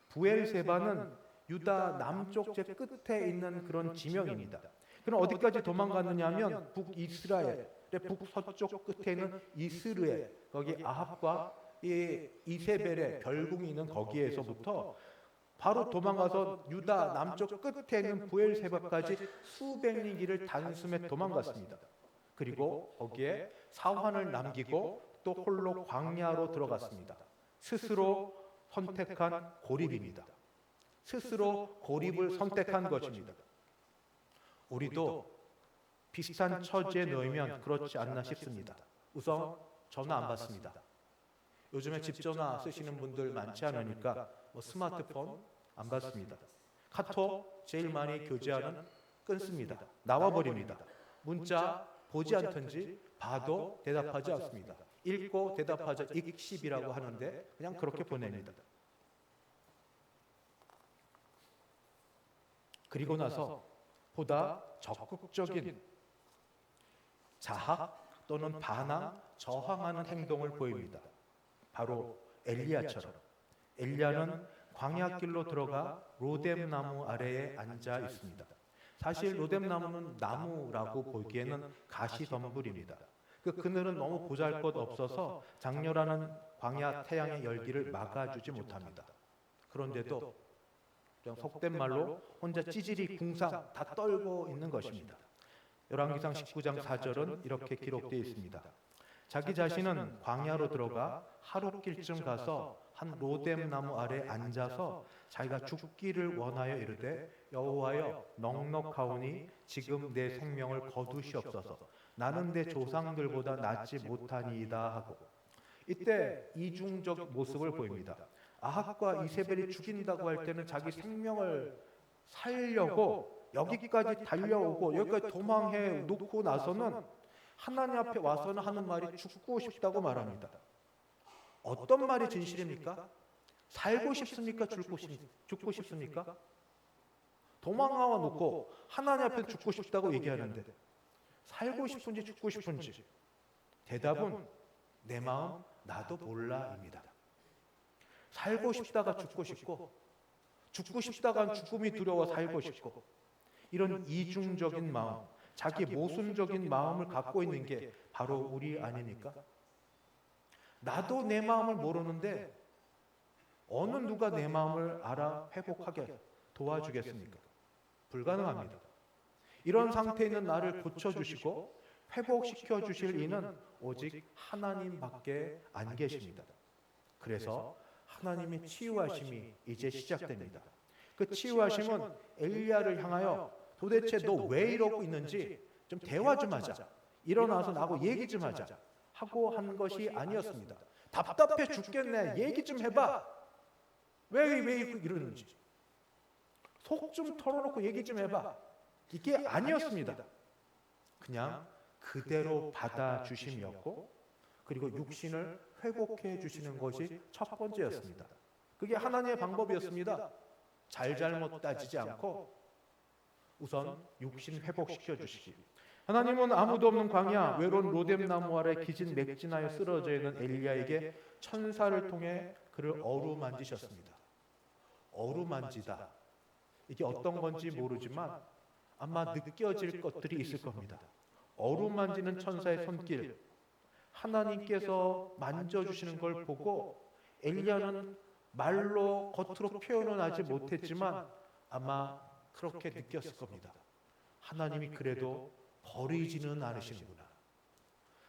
부엘세바는 유다 남쪽 제 끝에 있는 그런 지명입니다. 그럼 어디까지 도망갔느냐 하면 북이스라엘의 북서쪽 끝에 있는 이스르엘, 거기 아합과 이 이세벨의 별궁이 있는 거기에서부터 바로 도망가서 유다 남쪽 끝에 있는 부엘세바까지 수백 리 길을 단숨에 도망갔습니다. 그리고 거기에 사환을 남기고 또 홀로 광야로 들어갔습니다. 스스로 선택한 고립입니다. 스스로 고립을 선택한 것입니다. 우리도 비슷한 처지에 놓이면 그렇지 않나 싶습니다. 우선 전화 안 받습니다. 요즘에 집 전화 쓰시는 분들 많지 않으니까 스마트폰 안 받습니다. 카톡 제일 많이 교제하는 끊습니다. 나와버립니다. 문자 보지 않든지 봐도 대답하지 않습니다. 읽고 대답하자 읽씹이라고 하는데 그냥 그렇게 보냅니다. 그리고 나서 보다 적극적인 자학 또는 반항, 저항하는 행동을 보입니다. 바로 엘리야처럼. 엘리야는 광야길로 들어가 로뎀나무 아래에 앉아 있습니다. 사실 로뎀나무는 나무라고 보기에는 가시덤불입니다. 그 그늘은 너무 보잘것없어서 장렬하는 광야 태양의 열기를 막아주지 못합니다. 그런데도 그냥 속된 말로 혼자 찌질이 궁상 다 떨고 있는 것입니다. 열왕기상 19장 4절은 이렇게 기록되어 있습니다. 자기 자신은 광야로 들어가 하룻길쯤 가서 한 로뎀나무 아래 앉아서 자기가 죽기를 원하여 이르되 여호와여 넉넉하오니 지금 내 생명을 거두시옵소서. 나는 내 조상들보다 낫지 못하니이다 하고 이때 이중적 모습을 보입니다. 아합과 이세벨이 죽인다고 할 때는 자기 생명을 살려고 여기까지 달려오고 여기까지 도망해 놓고 나서는 하나님 앞에 와서는 하는 말이 죽고 싶다고 말합니다. 어떤 말이 진실입니까? 살고 싶습니까? 죽고 싶습니까? 도망와 놓고 하나님 앞에 죽고 싶다고 얘기하는데 살고 싶은지 죽고 싶은지 대답은 내 마음 나도 몰라입니다. 살고 싶다가 죽고 싶고 죽고 싶다가 죽음이 두려워 살고 싶고 이런 이중적인 마음, 자기 모순적인 마음을 갖고 있는 게 바로 우리 아닙니까? 나도 내 마음을 모르는데 어느 누가 내 마음을 알아 회복하게 도와주겠습니까? 불가능합니다. 이런 상태에 있는 나를 고쳐주시고 회복시켜 주실 이는 오직 하나님밖에 안 계십니다. 그래서 하나님의 치유하심이 이제 시작됩니다. 그 치유하심은 엘리야를 향하여 도대체 너 왜 이러고 있는지 좀 대화 좀 하자. 일어나서 나하고 얘기 좀 하자. 하고 한 것이 아니었습니다. 답답해 죽겠네. 얘기 좀 해봐. 왜 이러는지. 속 좀 털어놓고 얘기 좀 해봐. 이게 아니었습니다. 그냥 그대로 받아주심이었고 그리고 육신을 회복해 주시는 것이 첫 번째였습니다. 그게 하나님의 방법이었습니다. 잘잘못 따지지 않고 우선 육신 회복시켜 주시기. 하나님은 아무도 없는 광야 외로운 로뎀나무 아래 기진 맥진하여 쓰러져 있는 엘리야에게 천사를 통해 그를 어루만지셨습니다. 어루만지다. 이게 어떤 건지 모르지만 아마 느껴질 것들이 있을 겁니다. 어루만지는 천사의 손길, 하나님께서 만져주시는 걸 보고 엘리야는 말로 겉으로 표현은 하지 못했지만 아마 그렇게 느꼈을 겁니다. 하나님이 그래도 버리지는 않으시는구나.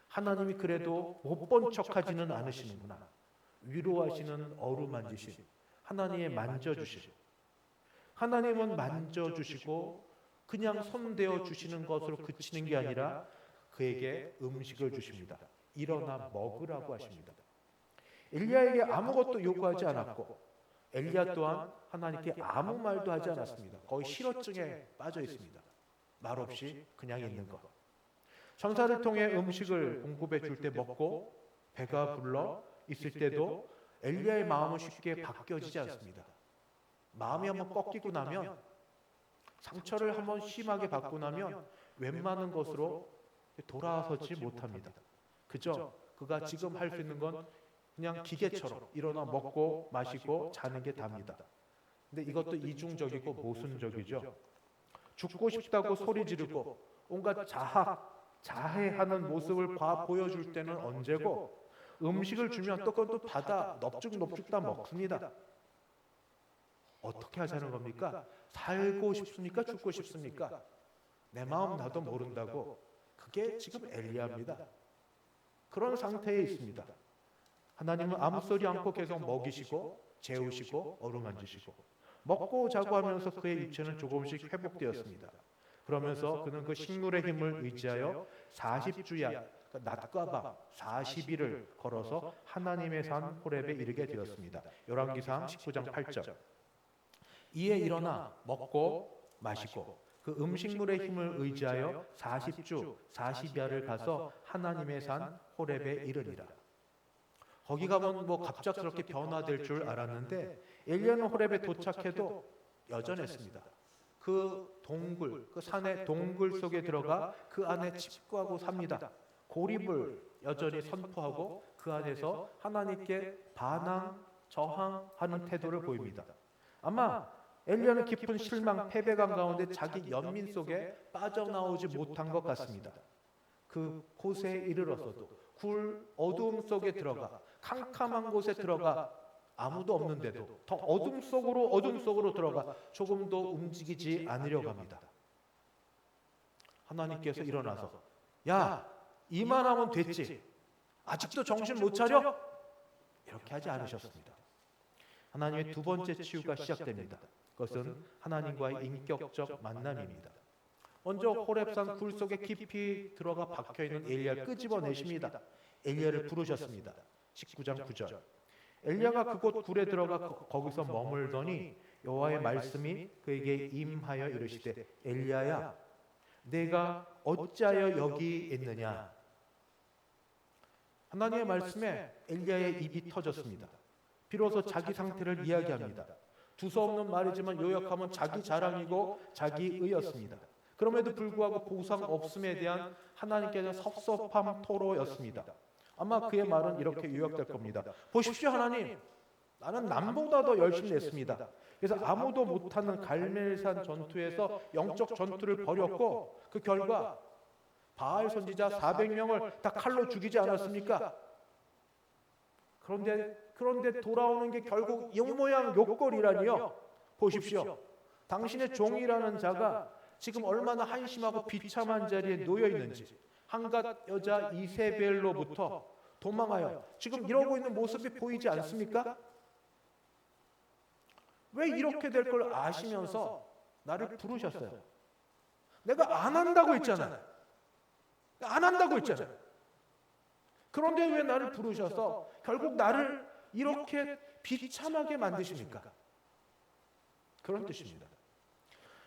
하나님이 그래도 못 본 척하지는 않으시는구나. 위로하시는 어루만지심, 하나님의 만져주심. 하나님은 만져주시고 그냥 손대어 주시는 것으로 그치는 게 아니라 그에게 음식을 주십니다. 일어나 먹으라고 하십니다. 엘리야에게 아무것도 요구하지 않았고 엘리야 또한 하나님께 아무 말도 하지 않았습니다. 거의 실어증에 빠져 있습니다. 말없이 그냥 있는 것. 천사를 통해 음식을 공급해 줄 때 먹고 배가 불러 있을 때도 엘리야의 마음은 쉽게 바뀌어지지 않습니다. 마음이 한번 꺾이고 나면 상처를 한번 심하게 받고 나면 웬만한 것으로 돌아서지 못합니다. 그저 그가 지금 할 수 있는 건 그냥 기계처럼 일어나 먹고 마시고 자는 게 답니다. 근데 이것도 이중적이고 모순적이죠. 죽고 싶다고 소리 지르고 온갖 자해하는 모습을 보여줄 때는 언제고 음식을 주면 또 그것도 받아 넙죽넙죽 다 먹습니다. 어떻게 하자는 겁니까? 살고 싶습니까? 죽고 싶습니까? 내 마음 나도 모른다고. 그게 지금 엘리야입니다. 그런 상태에 있습니다. 하나님은 아무 소리 않고 계속 먹이시고 재우시고 어루만지시고 먹고 자고 하면서 그의 육체는 조금씩 회복되었습니다. 그러면서 그는 그 식물의 힘을 의지하여 40주야 낮과 밤 40일을 걸어서 하나님의 산 호렙에 이르게 되었습니다. 열왕기상 19장 8절. 이에 일어나 먹고 마시고 그 음식물의 힘을 의지하여 40주 40야를 가서 하나님의 산 호렙에 이르니라. 거기 가면 뭐 갑작스럽게 변화될 줄 알았는데 엘리야는 호렙에 도착해도 여전했습니다. 그 동굴, 그 산의 동굴 속에 들어가 그 안에 칩구하고 삽니다. 고립을 여전히 선포하고 그 안에서 하나님께 반항, 저항하는 태도를 보입니다. 아마 엘리야는 깊은 실망, 패배감 가운데 자기 연민 속에 빠져나오지 못한 것 같습니다. 그 곳에 이르러서도 굴 어두움 속에 들어가 캄캄한 곳에 들어가 아무도 없는데도 더 어둠 속으로 들어가 조금도 움직이지 않으려고 합니다. 하나님께서 일어나서 야, 이만하면 됐지. 아직도 정신 못 차려? 이렇게 하지 않으셨습니다. 하나님의 두 번째 치유가 시작됩니다. 그것은 하나님과의 인격적 만남입니다. 먼저 호렙산 굴 속에 깊이 들어가 박혀있는 엘리야를 끄집어내십니다. 엘리야를 부르셨습니다. 19장 9절. 엘리야가 그곳 굴에 들어가 거기서 머물더니 여호와의 말씀이 그에게 임하여 이르시되 엘리야야 내가 어찌하여 여기 있느냐. 하나님의 말씀에 엘리야의 입이 터졌습니다. 비로소 자기 상태를 이야기합니다. 두서없는 말이지만 요약하면 자기 자랑이고 자기의였습니다. 그럼에도 불구하고 보상 없음에 대한 하나님께서 섭섭함 토로였습니다. 아마 그의 말은 이렇게 요약될 겁니다. 보십시오 하나님, 나는 남보다 더 열심히 냈습니다. 그래서 아무도 못하는 갈멜산 전투에서 영적 전투를 벌였고 그 결과 바알 선지자 400명을 다 칼로 죽이지 않았습니까? 그런데 돌아오는 게 결국 영모양 욕걸이라니요. 보십시오. 당신의 종이라는 자가 지금 얼마나 한심하고 비참한 자리에 놓여 있는지 한갓 여자 이세벨로부터 도망하여 지금 이러고 있는 모습이 보이지 않습니까? 왜 이렇게 될 걸 아시면서 나를 부르셨어요? 내가 안 한다고 했잖아요. 안 한다고 했잖아요. 그런데 왜 나를 부르셔서 결국 나를 이렇게 비참하게 만드십니까? 그런 뜻입니다.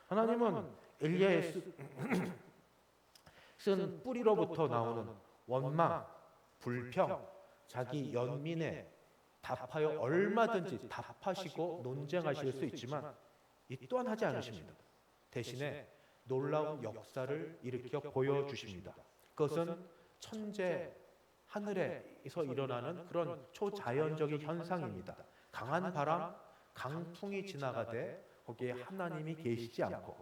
하나님은 엘리야의 쓴 뿌리로부터 나오는 원망, 불평, 자기 연민에 답하여 얼마든지 답하시고 논쟁하실 수 있지만 이 또한 하지 않으십니다. 대신에 놀라운 역사를 일으켜 보여주십니다. 그것은 천재, 하늘에서 일어나는 그런 초자연적인 현상입니다. 강한 바람, 강풍이 지나가되 거기에 하나님이 계시지 않고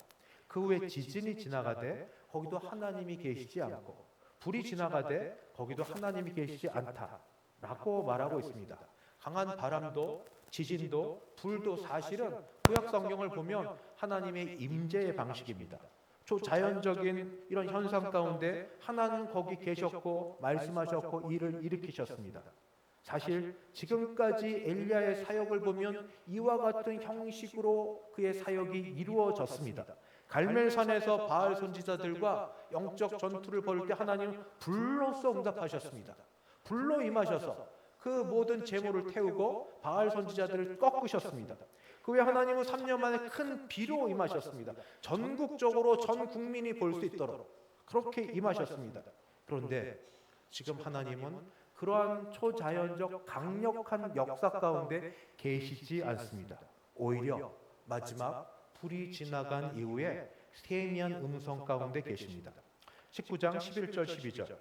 그 후에 지진이 지나가되 거기도 하나님이 계시지 않고 불이 지나가되 거기도 하나님이 계시지 않다라고 말하고 있습니다. 강한 바람도 지진도 불도 사실은 구약 성경을 보면 하나님의 임재의 방식입니다. 초자연적인 이런 현상 가운데 하나는 거기 계셨고 말씀하셨고 일을 일으키셨습니다. 사실 지금까지 엘리야의 사역을 보면 이와 같은 형식으로 그의 사역이 이루어졌습니다. 갈멜산에서 바알 선지자들과 영적 전투를 벌일 때 하나님은 불로써 응답하셨습니다. 불로 임하셔서 그 모든 재물을 태우고 바알 선지자들을 꺾으셨습니다. 그 후에 하나님은 3년 만에 큰 비로 임하셨습니다. 전국적으로 전 국민이 볼 수 있도록 그렇게 임하셨습니다. 그런데 지금 하나님은 그러한 초자연적 강력한 역사 가운데 계시지 않습니다. 오히려 마지막 불이 지나간 이후에 세미한 음성 가운데 계십니다. 19장 11절 12절.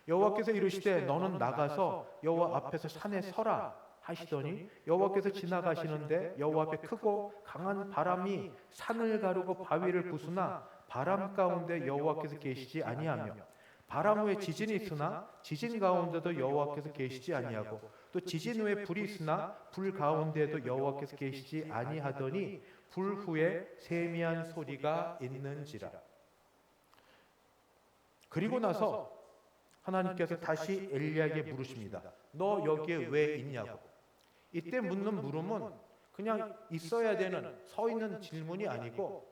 여호와께서 이르시되 너는 나가서 여호와 앞에서 산에 서라 하시더니 여호와께서 지나가시는데 여호와 앞에 크고 강한 바람이 산을 가르고 바위를 부수나 바람 가운데 여호와께서 계시지 아니하며 바람 후에 지진이 있으나 지진 가운데도 여호와께서 계시지 아니하고 또 지진 후에 불이 있으나 불 가운데에도 여호와께서 계시지 아니하더니 불 후에 세미한 소리가 있는지라. 그리고 나서 하나님께서 다시 엘리야에게 물으십니다. 너 여기에 왜 있냐고. 이때 묻는 물음은 그냥 있어야 되는, 서 있는 질문이 아니고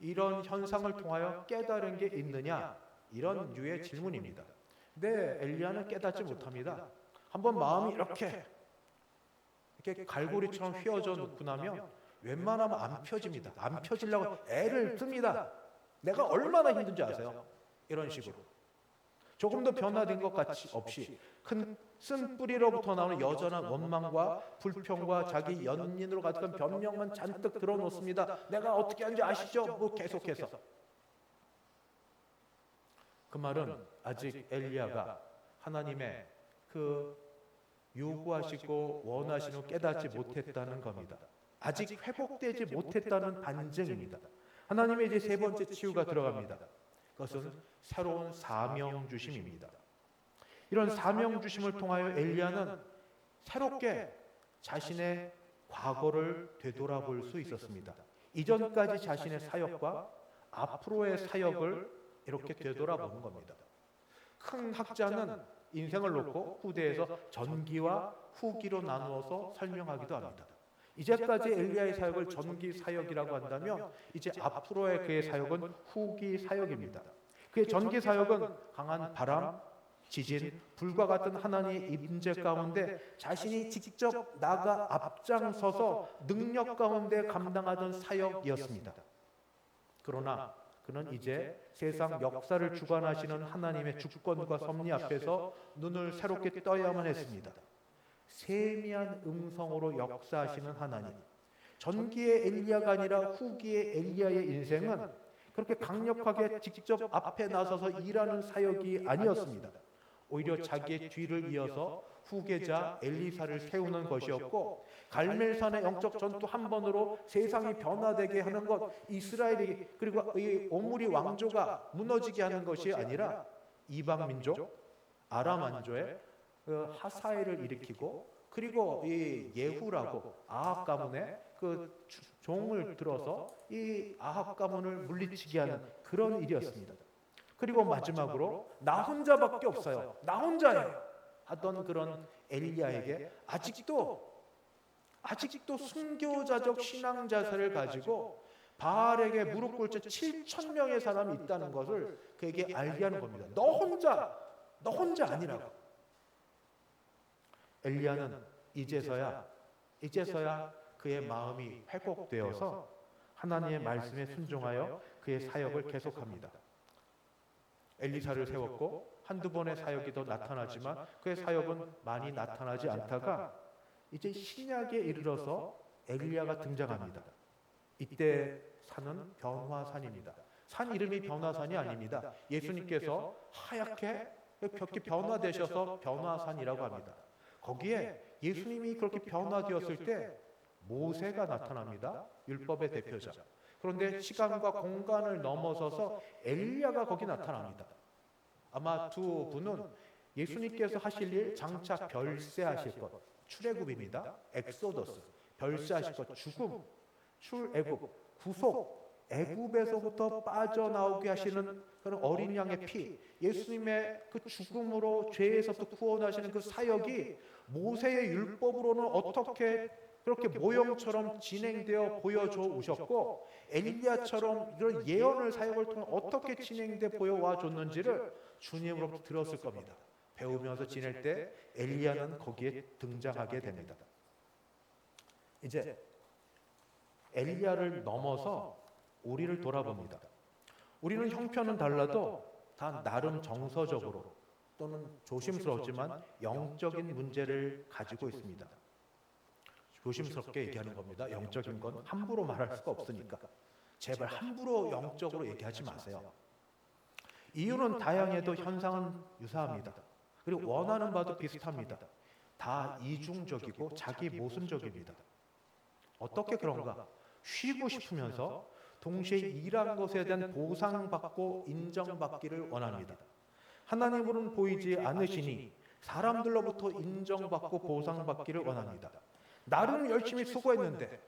이런 현상을 통하여 깨달은 게 있느냐, 이런 류의 질문입니다. 근데 엘리야는 깨닫지 못합니다. 한번 마음이 이렇게 갈고리처럼 휘어져 놓고 나면 웬만하면 안 펴집니다. 안 펴지려고 애를 씁니다. 내가 얼마나 힘든지 아세요? 이런 식으로. 조금 더 변화된 것 같이 없이 큰 쓴 뿌리로부터 나오는 여전한 원망과 불평과 자기 연인으로 가득한 변명만 잔뜩 들어놓습니다. 내가 어떻게 하는지 아시죠? 뭐 계속해서. 그 말은 아직 엘리야가 하나님의 그 요구하시고 원하시는 깨닫지 못했다는 겁니다. 아직 회복되지 못했다는 반증입니다. 하나님의 이제 세 번째 치유가 들어갑니다. 그것은 새로운 사명 주심입니다. 이런 사명 주심을 통하여 엘리야는 새롭게 자신의 과거를 되돌아볼 수 있었습니다. 이전까지 자신의 사역과 앞으로의 사역을 이렇게 되돌아보는 겁니다. 큰 학자는 인생을 놓고 후대에서 전기와 후기로 나누어서 설명하기도 합니다. 이제까지 엘리야의 사역을 전기 사역이라고 한다면 이제 앞으로의 그의 사역은 후기 사역입니다. 그의 전기 사역은 강한 바람, 지진, 불과 같은 하나님의 임재 가운데 자신이 직접 나가 앞장서서 능력 가운데 감당하던 사역이었습니다. 그러나 그는 이제 세상 역사를 주관하시는 하나님의 주권과 섭리 앞에서 눈을 새롭게 떠야만 했습니다. 세미한 음성으로 역사하시는 하나님. 전기의 엘리야가 아니라 후기의 엘리야의 인생은 그렇게 강력하게 직접 앞에 나서서 일하는 사역이 아니었습니다. 오히려 자기의 뒤를 이어서 후계자 엘리사를 세우는 것이었고, 갈멜산의 영적 전투 한 번으로 세상이 변화되게 하는 것, 이스라엘이 그리고 이 오므리 왕조가 무너지게 하는 것이 아니라 이방 민족 아람 왕조의 하사엘을 일으키고, 그리고 이 예후라고 아합 가문의 그 종을 들어서 이 아합 가문을 물리치게 하는 그런 일이었습니다. 그리고 마지막으로 나 혼자밖에 없어요, 나 혼자예요 하던 그런 엘리야에게 아직도 순교자적 신앙 자세를 가지고 바알에게 무릎 꿇자 7,000명의 사람이 있다는 것을 그에게 알게 하는 겁니다. 너 혼자 아니라고. 엘리야는 이제서야 그의 마음이 회복되어서 하나님의 말씀에 순종하여 그의 사역을 계속합니다. 엘리사를 세웠고 한두 번의 사역이 더 나타나지만 그의 사역은 많이 나타나지 않다가 이제 신약에 이르러서 엘리야가 등장합니다. 이때 산은 변화산입니다. 산 이름이 변화산이 아닙니다. 예수님께서 하얗게 벽이 변화되셔서 변화산이라고 합니다. 거기에 예수님이 그렇게 변화되었을 때 모세가 나타납니다. 율법의 대표자. 그런데 시간과 공간을 넘어서서 엘리야가 거기 나타납니다. 아마 두 분은 예수님께서 하실 일 장차 별세하실 것, 출애굽입니다. 엑소더스, 별세하실 것, 죽음, 출애굽, 구속, 애굽에서부터 빠져나오게 하시는 그런 어린 양의 피, 예수님의 그 죽음으로 죄에서부터 구원하시는 그 사역이 모세의 율법으로는 어떻게 그렇게 모형처럼 진행되어 보여줘 오셨고, 엘리야처럼 이런 예언을 사역을 통해 어떻게 진행돼 보여와 줬는지를 주님으로부터 들었을 겁니다. 배우면서 지낼 때 엘리야는 거기에 등장하게 됩니다. 이제 엘리야를 넘어서 우리를 돌아봅니다. 우리는 형편은 달라도 다 나름 정서적으로 또는 조심스럽지만 영적인 문제를 가지고 있습니다. 조심스럽게 얘기하는 겁니다. 영적인 건 함부로 말할 수가 없으니까 제발 함부로 영적으로 얘기하지 마세요. 이유는 다양해도 현상은 유사합니다. 그리고 원하는 바도 비슷합니다. 다 이중적이고 자기 모순적입니다. 어떻게 그런가? 쉬고 싶으면서 동시에 일한 것에 대한 보상받고 인정받기를 원합니다. 하나님으로는 보이지 않으시니 사람들로부터 인정받고 보상받기를 원합니다. 나름 열심히 수고했는데,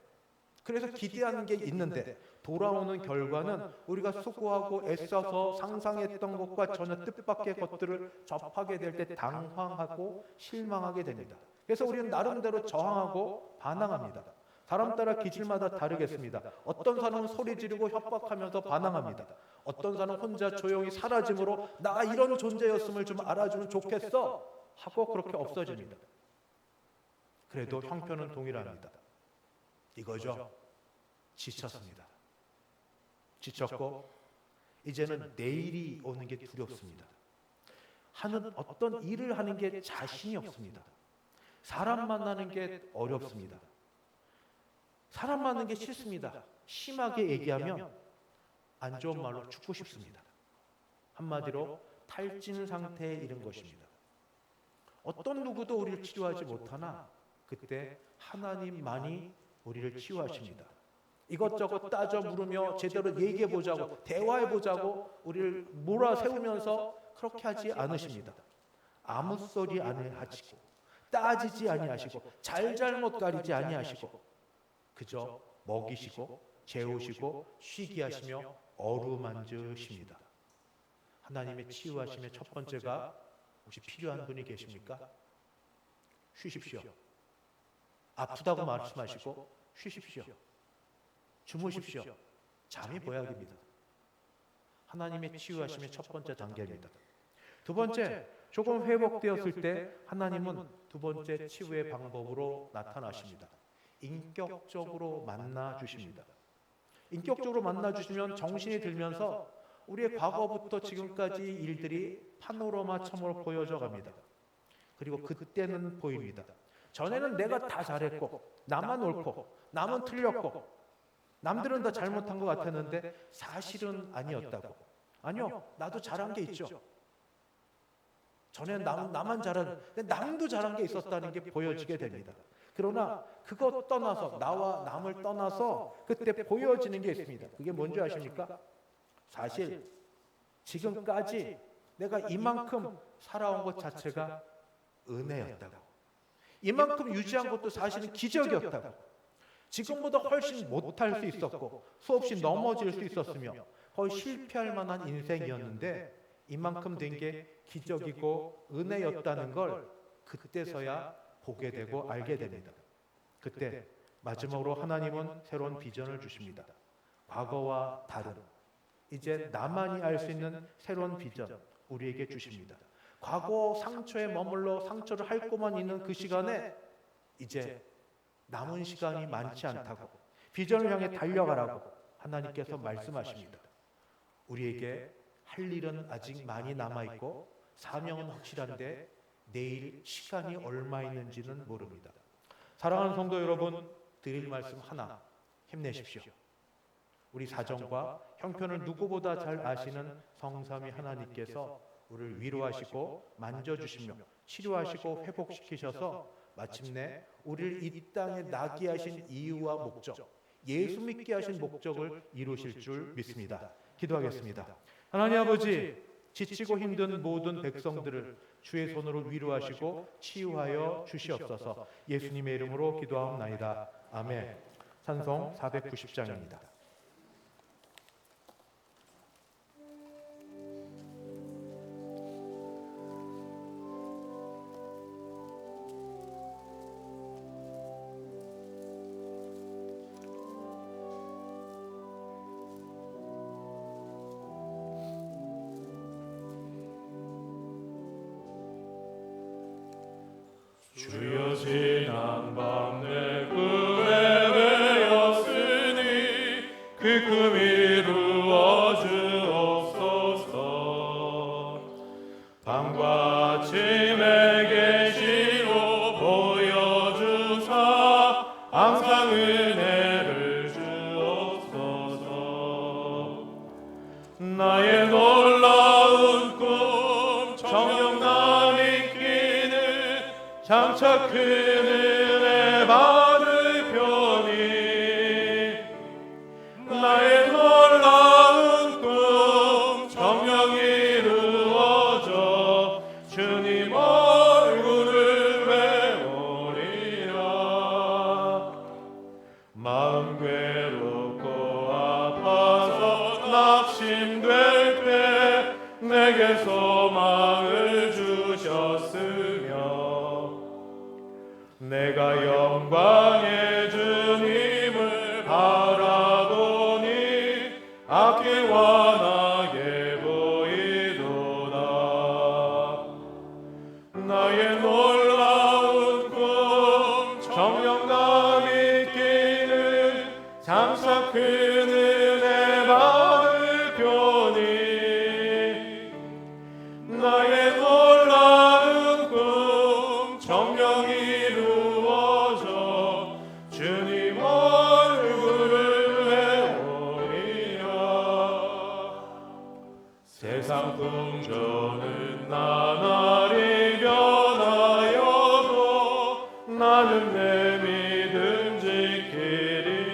그래서 기대하는 게 있는데 돌아오는 결과는 우리가 수고하고 애써서 상상했던 것과 전혀 뜻밖의 것들을 접하게 될 때 당황하고 실망하게 됩니다. 그래서 우리는 나름대로 저항하고 반항합니다. 사람 따라 기질마다 다르겠습니다. 어떤 사람은 소리 지르고 협박하면서 반항합니다. 어떤 사람은 혼자 조용히 사라짐으로 나 이런 존재였음을 좀 알아주면 좋겠어 하고 그렇게 없어집니다. 그래도 형편은 동일합니다. 이거죠. 지쳤습니다. 지쳤고 이제는 내일이 오는 게 두렵습니다. 하는 어떤 일을 하는 게 자신이 없습니다. 사람 만나는 게 어렵습니다. 사람 만나는 게 싫습니다. 심하게 얘기하면 안 좋은 말로 죽고 싶습니다. 한마디로 탈진 상태에 이른 것입니다. 어떤 누구도 우리를 치료하지 못하나 그때 하나님만이 우리를 치유하십니다. 이것저것 따져 물으며 제대로 얘기해보자고 대화해보자고 우리를 몰아세우면서 그렇게 하지 않으십니다. 아무 소리 안 하시고 따지지 아니하시고 잘잘못 가리지 아니하시고 그저 먹이시고 재우시고 쉬게 하시며 어루만지십니다. 하나님의 치유하심의 첫 번째가 혹시 필요한 분이 계십니까? 쉬십시오. 아프다고 말씀하시고 쉬십시오. 주무십시오. 잠이 보약입니다. 하나님의 치유하심의 첫 번째 단계입니다. 두 번째, 조금 회복되었을 때 하나님은 두 번째 치유의 방법으로 나타나십니다. 인격적으로 만나 주십니다. 인격적으로 만나 주시면 정신이 들면서 우리의 과거부터 지금까지 일들이 파노라마처럼 보여져 갑니다. 그리고 그때는 보입니다. 전에는 내가 다 잘했고 나만 옳고 나만 틀렸고 남들은 다 잘못한 것 같았는데 사실은 아니었다고. 아니요, 나도 잘한 게 있죠. 전에는 나만 잘하는데 남도 잘한 게 있었다는 게 보여지게 됩니다. 그러나 그것 떠나서 나와 남을 떠나서 그때 보여지는 게 있습니다. 그게 뭔지 아십니까? 사실 지금까지 내가 이만큼 살아온 것 자체가 은혜였다고. 이만큼 유지한 것도 사실은 기적이었다고. 지금보다 훨씬 못할 수 있었고 수없이 넘어질 수 있었으며 거의 실패할 만한 인생이었는데 이만큼 된 게 기적이고 은혜였다는 걸 그때서야 보게 되고 알게 됩니다. 그때 마지막으로 하나님은 새로운 비전을 주십니다. 과거와 다른 이제 나만이 알 수 있는 새로운 비전 우리에게 주십니다. 과거 상처에 머물러 상처를 핥고만 있는 그 시간에 이제 남은 시간이 많지 않다고 비전을 향해 달려가라고 하나님께서 말씀하십니다. 우리에게 할 일은 아직 많이 남아있고 사명은 확실한데 내일 시간이 얼마 있는지는 모릅니다. 사랑하는 성도 여러분, 드릴 말씀 하나, 힘내십시오. 우리 사정과 형편을 누구보다 잘 아시는 성삼위 하나님께서 우리를 위로하시고 만져주시며 치료하시고 회복시키셔서 마침내 우리를 이 땅에 나게 하신 이유와 목적, 예수 믿게 하신 목적을 이루실 줄 믿습니다. 기도하겠습니다. 하나님 아버지, 지치고 힘든 모든 백성들을 주의 손으로 위로하시고 치유하여 주시옵소서. 예수님의 이름으로 기도하옵나이다. 아멘. 찬송 490장입니다. 주여 지난 밤 내 꿈에 외였으니 그 꿈 이루어 주옵소서. 밤과 아침에 계시고 보여주사 항상 은혜를 주옵소서. 나의 놀라운 꿈 정녕 나 믿기는 장차 큰 은혜 받을 편이 나의 놀라운 꿈 정녕 이루어져 내가 영광의 주님을 바라보니 앞이 환하게 보이도다. 나의 놀라운 꿈 정령감 있기는 장차 큰 은혜 받을 표니 나의 놀라운 꿈 정령 이루어져 주님 얼굴을 배우리라. 세상 풍조는 나날이 변하여도 나는 내 믿음 지키리니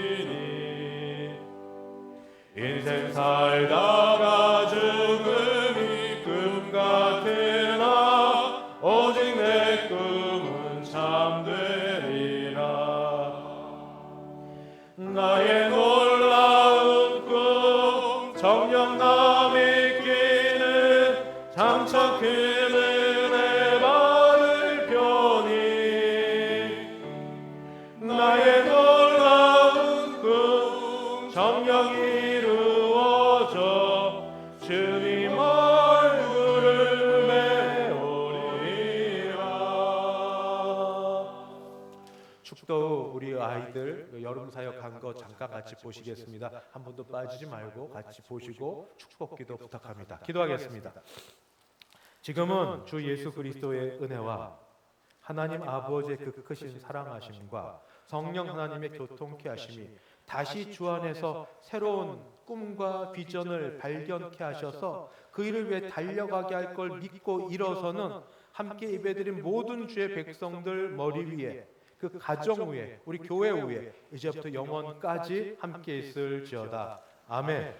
인생 살다가 죽음이 꿈 같으나 오직 내 꿈은 참되리라. 나의 놀라운 꿈 정령감 있기는 장차 큰 은혜 받을 표니 나의 놀라운 꿈 정령 이루어져 주님 얼굴을 배우리라. 축도 후 우리 아이들 여름 사역한 거 잠깐 같이 보시겠습니다. 한 번도 빠지지 말고 같이 보시고 축복기도 부탁합니다. 기도하겠습니다. 지금은 주 예수 그리스도의 은혜와 하나님 아버지의 그 크신 사랑하심과 성령 하나님의 교통케 하심이 다시 주 안에서 새로운 꿈과 비전을 발견케 하셔서 그 일을 위해 달려가게 할 걸 믿고 일어서는 함께 예배드린 모든 주의 백성들 머리 위에 그 가정 위에 우리 교회 위에 이제부터 영원까지 함께 있을지어다. 아멘.